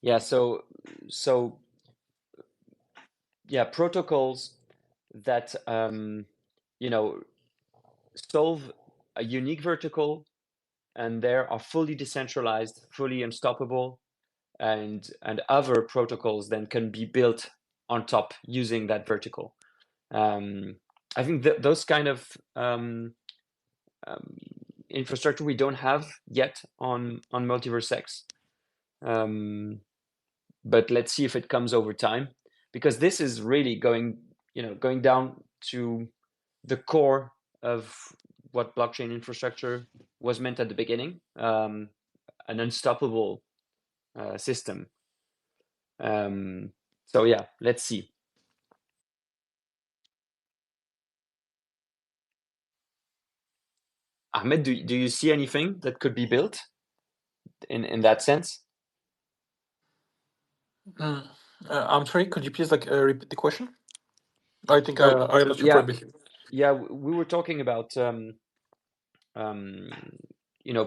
yeah. So yeah, protocols that solve a unique vertical, and there are fully decentralized, fully unstoppable, and other protocols then can be built on top using that vertical. I think those kind of infrastructure we don't have yet on MultiversX, but let's see if it comes over time, because this is really going down to the core of what blockchain infrastructure was meant at the beginning, an unstoppable system. So yeah, let's see. Ahmed, do you see anything that could be built in that sense? I'm sorry. Could you please repeat the question? I think So I lost you for a yeah, bit. yeah, we were talking about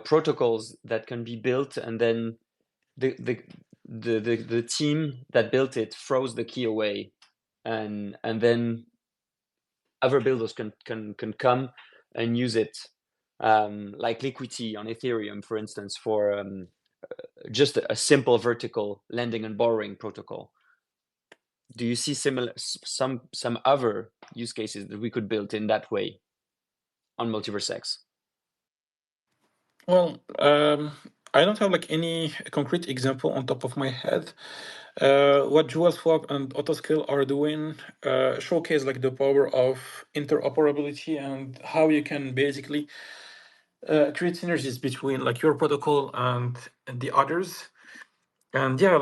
protocols that can be built, and then the team that built it throws the key away, and then other builders can come and use it, like Liquidity on Ethereum, for instance, for just a simple vertical lending and borrowing protocol. Do you see some other use cases that we could build in that way on MultiversX? Well, I don't have any concrete example on top of my head. What JewelSwap and Autoscale are doing showcase the power of interoperability and how you can basically create synergies between your protocol and the others, and yeah,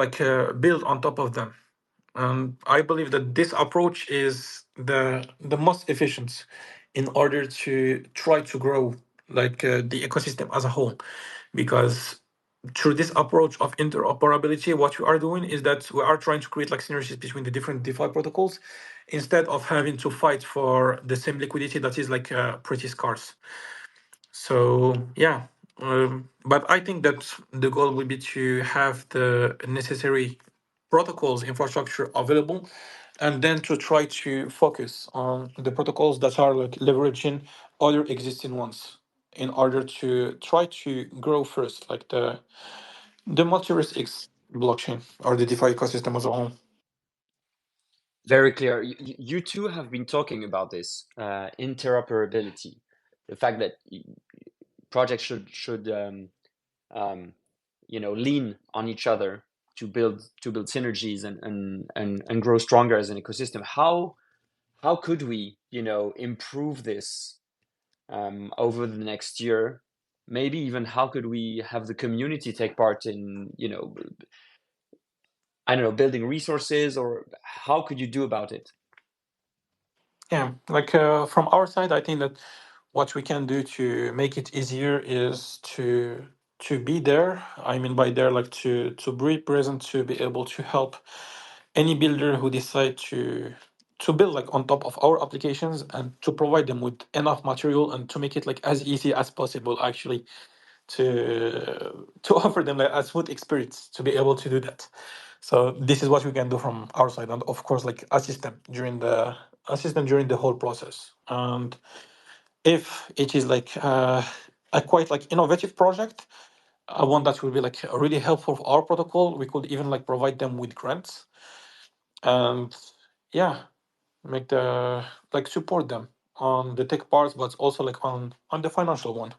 build on top of them. I believe that this approach is the most efficient in order to try to grow the ecosystem as a whole, because through this approach of interoperability, what we are doing is that we are trying to create synergies between the different DeFi protocols, instead of having to fight for the same liquidity that is pretty scarce. So yeah, but I think that the goal will be to have the necessary protocols infrastructure available, and then to try to focus on the protocols that are leveraging other existing ones in order to try to grow first, the MultiversX blockchain or the DeFi ecosystem as a whole. Very clear. You two have been talking about this interoperability, the fact that projects should lean on each other to build synergies and grow stronger as an ecosystem. How could we improve this over the next year? Maybe even how could we have the community take part in I don't know, building resources, or how could you do about it? Yeah, from our side, I think that what we can do to make it easier is to be there. I mean by there, to be present, to be able to help any builder who decide to build on top of our applications, and to provide them with enough material, and to make it as easy as possible, actually, to offer them a smooth experience to be able to do that. So this is what we can do from our side, and of course assist them during the whole process. And if it is a quite innovative project, one that will be really helpful for our protocol, we could even provide them with grants, and yeah, make the support them on the tech parts, but also on the financial one.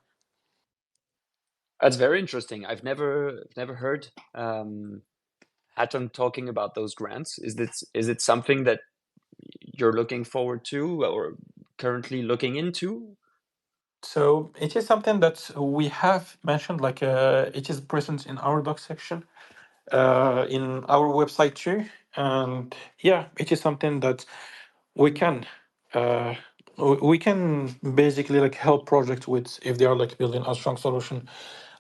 That's very interesting. I've never heard Hatom talking about those grants. Is it something that you're looking forward to or currently looking into? So it is something that we have mentioned, it is present in our doc section, in our website too, and yeah, it is something that we can uh, we can basically help projects with if they are building a strong solution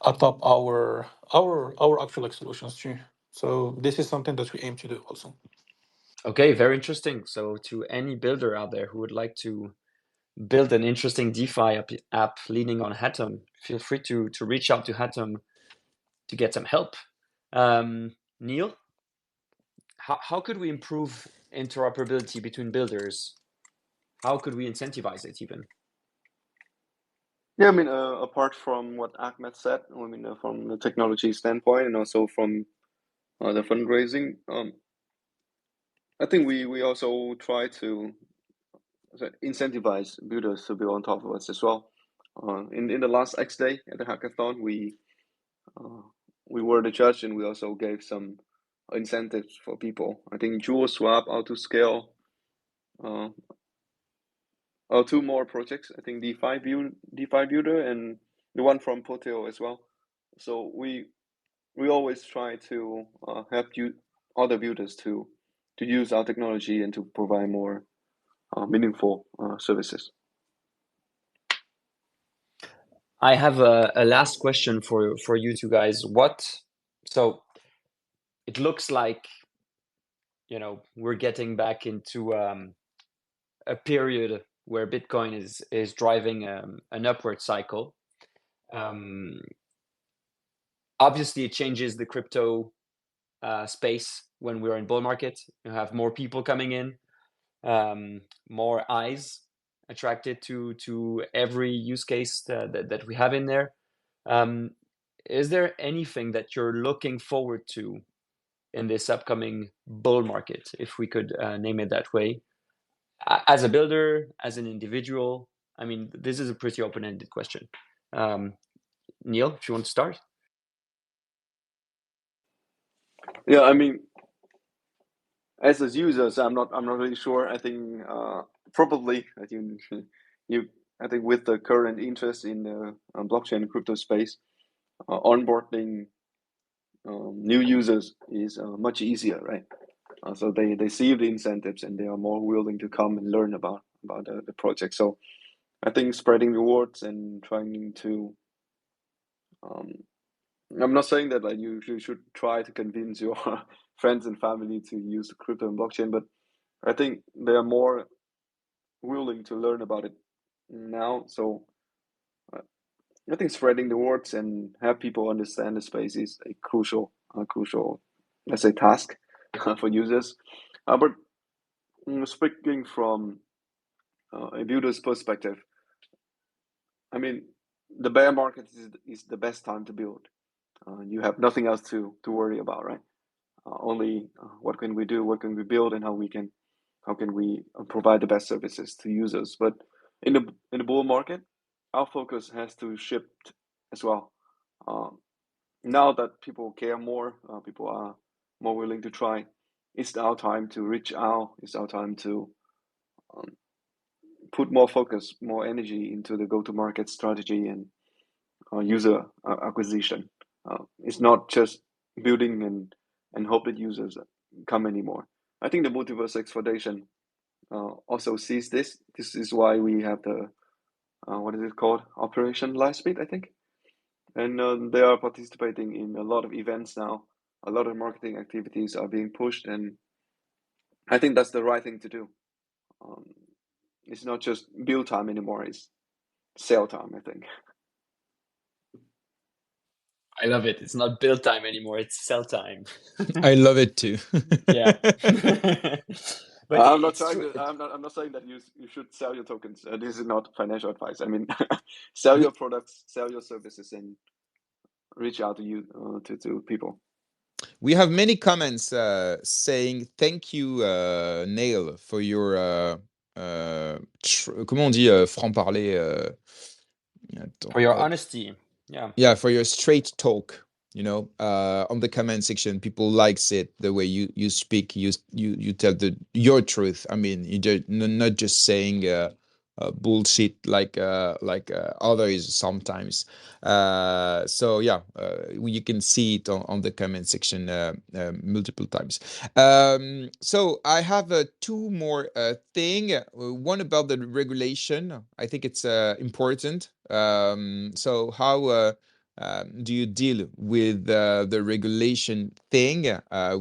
atop our actual solutions too. So this is something that we aim to do also. Okay, very interesting. So to any builder out there who would like to build an interesting DeFi app leaning on Hatom, feel free to reach out to Hatom to get some help. Neil, how could we improve interoperability between builders? How could we incentivize it even? Yeah, I mean, apart from what Ahmed said, I mean, from the technology standpoint and also from the fundraising, I think we also try to incentivize builders to build on top of us as well. In the last X Day at the hackathon, we were the judge and we also gave some incentives for people. I think Jewel Swap, Autoscale, two more projects. I think DeFi Builder and the one from Poteo as well. So we always try to help other builders to use our technology and to provide more meaningful services. I have a last question for you two guys. So it looks like, we're getting back into a period where Bitcoin is driving an upward cycle. Obviously, it changes the crypto space when we're in bull market. You have more people coming in, more eyes attracted to every use case that we have in there. Is there anything that you're looking forward to in this upcoming bull market, if we could name it that way? As a builder, as an individual? I mean, this is a pretty open-ended question. Neil, if you want to start. Yeah, I mean, as users, I'm not really sure. I think probably I think I think with the current interest in the blockchain and crypto space, onboarding new users is much easier, right? So they see the incentives and they are more willing to come and learn about the project. So I think spreading rewards and trying to I'm not saying that like you should try to convince your friends and family to use crypto and blockchain, but I think they are more willing to learn about it now. So I think spreading the words and have people understand the space is a crucial, let's say, task for users. But speaking from a builder's perspective, I mean, the bear market is the best time to build. You have nothing else to worry about, right? Only what can we do, what can we build, and how can we provide the best services to users. But in the bull market, our focus has to shift as well. Now that people care more, people are more willing to try. It's our time to reach out. It's our time to put more focus, more energy into the go-to-market strategy and user acquisition. It's not just building and hope that users come anymore. I think the MultiversX Foundation also sees this. This is why we have the what is it called? Operation Lightspeed, I think. And they are participating in a lot of events now. A lot of marketing activities are being pushed, and I think that's the right thing to do. It's not just build time anymore; it's sell time, I think. I love it. It's not build time anymore. It's sell time. I love it too. Yeah. But I'm not it's trying true. to. I'm not saying that you should sell your tokens. This is not financial advice. I mean, sell your products, sell your services, and reach out to you to people. We have many comments saying thank you, Neil, for your comment on dit franc-parler For your honesty. Yeah. Yeah, for your straight talk, on the comment section. People likes it the way you speak. You tell your truth. I mean, not just saying bullshit like others sometimes. So yeah, you can see it on the comment section multiple times. So I have two more thing. One about the regulation. I think it's important. So how do you deal with the regulation thing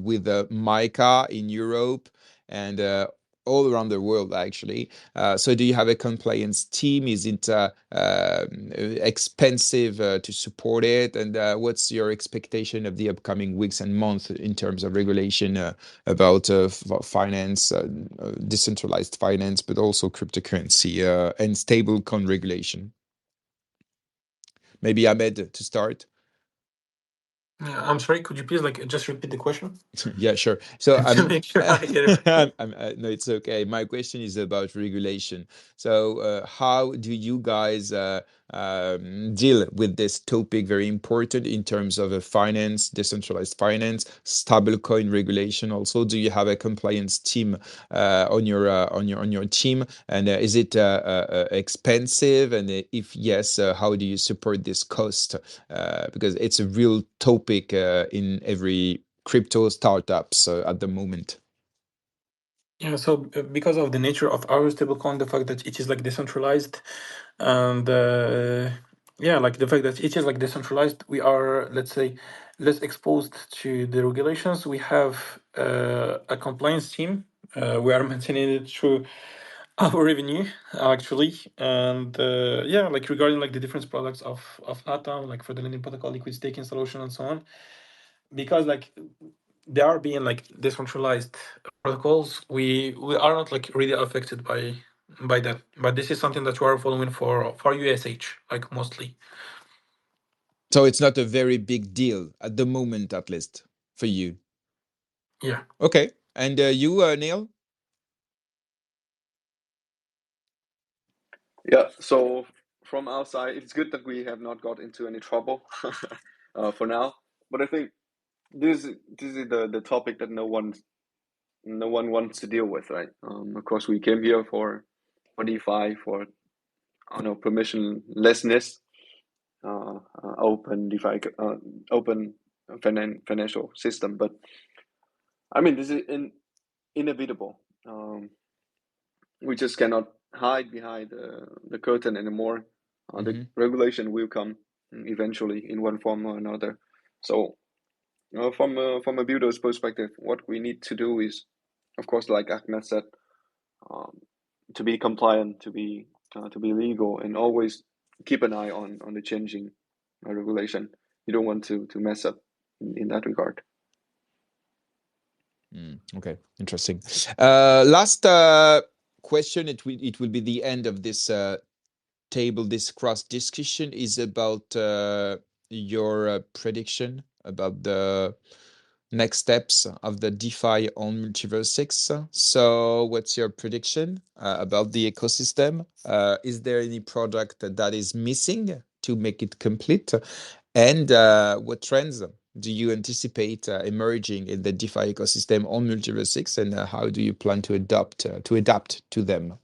with MiCA in Europe and all around the world, actually. So do you have a compliance team? Is it expensive to support it? And what's your expectation of the upcoming weeks and months in terms of regulation about finance, decentralized finance, but also cryptocurrency and stablecoin regulation? Maybe Ahmed to start. I'm sorry, could you please just repeat the question? Yeah, sure. So To make sure I get it right. no, it's okay. My question is about regulation. So how do you guys deal with this topic? Very important in terms of finance, decentralized finance, stablecoin regulation. Also, do you have a compliance team on your team? And is it expensive? And if yes, how do you support this cost? Because it's a real topic in every crypto startups at the moment. Yeah, so because of the nature of our stablecoin, the fact that it is decentralized, and the fact that it is decentralized, we are, let's say, less exposed to the regulations. We have a compliance team. We are maintaining it through our revenue, actually, and regarding the different products of Hatom, for the lending protocol, liquid staking solution, and so on, because they are being decentralized protocols, we are not really affected by that. But this is something that we are following for USH, mostly. So it's not a very big deal at the moment, at least for you. Yeah. Okay. And you, Neil? Yeah, so from our side, it's good that we have not got into any trouble for now. But I think this is the topic that no one wants to deal with, right? Of course, we came here for DeFi, for permissionlessness, open DeFi, open financial system. But I mean, this is inevitable. We just cannot hide behind the curtain anymore. The regulation will come eventually in one form or another. So, from a builder's perspective, what we need to do is, of course, like Ahmed said, to be compliant, to be legal, and always keep an eye on the changing regulation. You don't want to mess up in that regard. Okay, interesting. Last question. It will be the end of this table. This cross discussion is about your prediction about the next steps of the DeFi on MultiversX. So what's your prediction about the ecosystem? Is there any product that is missing to make it complete? And what trends do you anticipate emerging in the DeFi ecosystem on MultiversX, and how do you plan to adapt to them?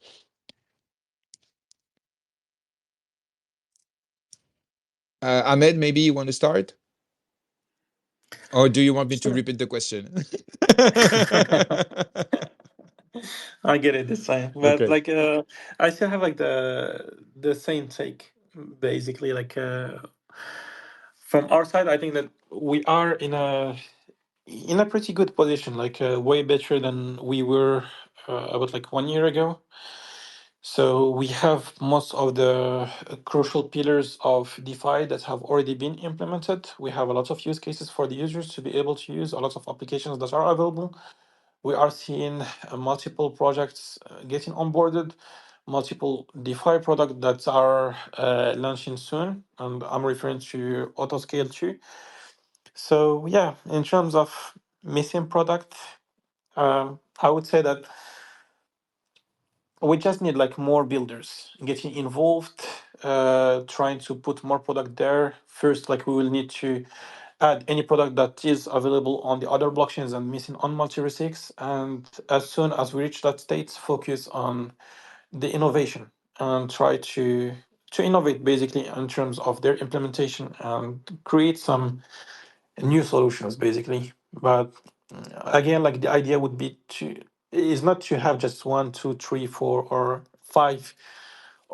Ahmed, maybe you want to start? Or do you want me to repeat the question? I get it this time, but Okay. I still have the same take, basically. From our side, I think that we are in a pretty good position, way better than we were about 1 year ago. So we have most of the crucial pillars of DeFi that have already been implemented. We have a lot of use cases for the users to be able to use, a lot of applications that are available. We are seeing multiple projects getting onboarded, multiple DeFi products that are launching soon, and I'm referring to Autoscale too. So yeah, in terms of missing product, I would say that we just need more builders getting involved, trying to put more product there. First, we will need to add any product that is available on the other blockchains and missing on MultiverSX. And as soon as we reach that state, focus on the innovation and try to innovate basically in terms of their implementation and create some new solutions basically. But again, the idea would be to is not to have just one, two, three, four, or five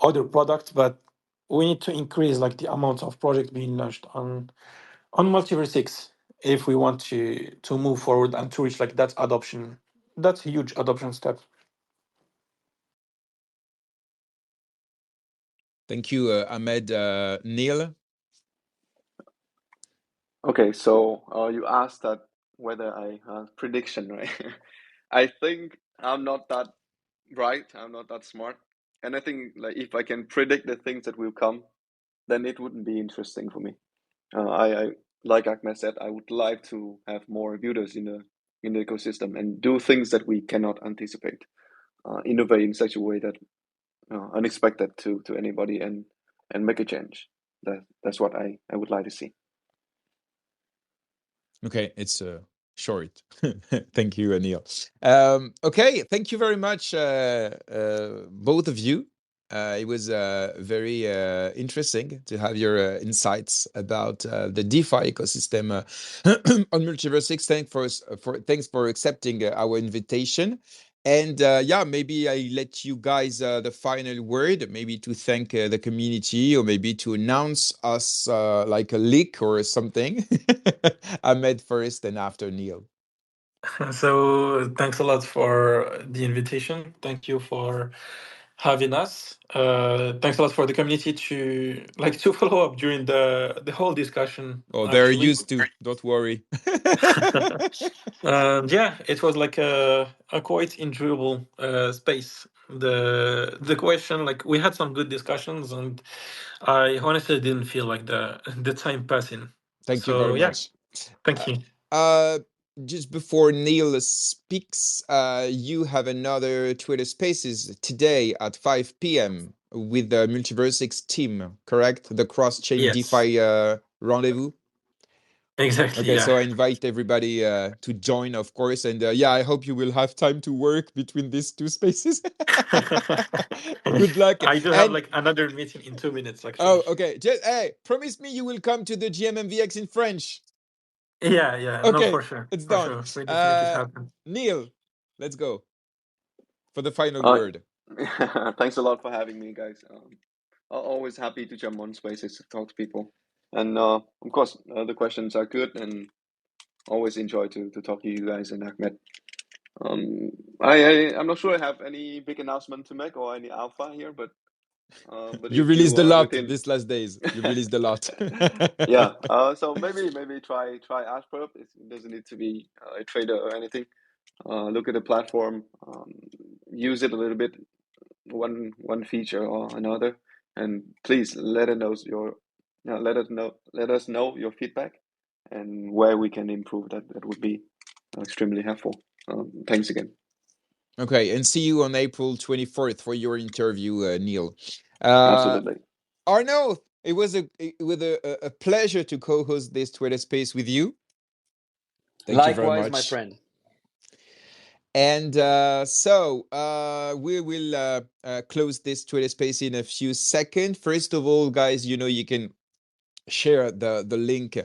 other products, but we need to increase the amount of projects being launched on MultiverSX if we want to move forward and to reach that adoption that's a huge adoption step. Thank you, Ahmed. Neil? Okay, so you asked that whether I prediction, right? I think I'm not that bright. I'm not that smart, and I think like if I can predict the things that will come, then it wouldn't be interesting for me. I like Ahmed said, I would like to have more builders in the ecosystem and do things that we cannot anticipate, innovate in such a way that unexpected to anybody and make a change. That's what I would like to see. Okay, it's short. Thank you, Neil. Okay, thank you very much, both of you. It was very interesting to have your insights about the DeFi ecosystem on MultiversX. Thanks for accepting our invitation. And yeah, maybe I let you guys the final word, maybe to thank the community or maybe to announce us like a leak or something. Ahmed first and after Neil. So thanks a lot for the invitation. Thank you for having us. Thanks a lot for the community to follow up during the whole discussion. Oh, they're Actually, used to. Don't worry. yeah, it was like a quite enjoyable space. The question, like we had some good discussions, and I honestly didn't feel like the time passing. Thank you So very yeah, much. thank you. Just before Neil speaks, you have another Twitter Spaces today at 5 p.m. with the MultiversX team, correct? The cross-chain Yes, DeFi rendezvous. exactly. Okay, Yeah. so I invite everybody to join, of course, and yeah, I hope you will have time to work between these two spaces. Good luck. I do have And like another meeting in 2 minutes, oh, actually. okay. Just hey, promise me you will come to the GM MvX in French. Yeah. No, Okay, for sure, it's for done. sure. We need to make it happen. Neil, let's go for the final Uh, word. Thanks a lot for having me, guys. Always happy to jump on spaces to talk to people, and of course, the questions are good, and always enjoy to talk to you guys and Ahmed. Um, I'm not sure I have any big announcement to make or any alpha here, but You if you released a are lot within, these last days. You released a lot. yeah. So maybe try AshSwap. It doesn't need to be a trader or anything. Look at the platform, use it a little bit, one feature or another, and please let us know your feedback and where we can improve. That would be extremely helpful. Thanks again. Okay, and see you on April 24th for your interview, Neil. Uh, Absolutely. Arnaud, it was a pleasure to co-host this Twitter space with you. Thank you very Likewise, my much. friend. And we will close this Twitter space in a few seconds. First of all, guys, you can share the link.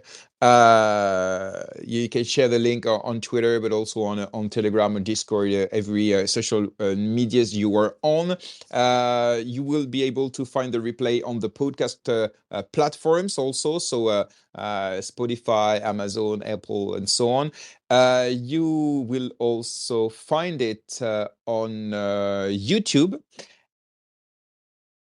You can share the link on Twitter, but also on Telegram or Discord, every social medias you are on. You will be able to find the replay on the podcast platforms also, so Spotify, Amazon, Apple, and so on. You will also find it on YouTube.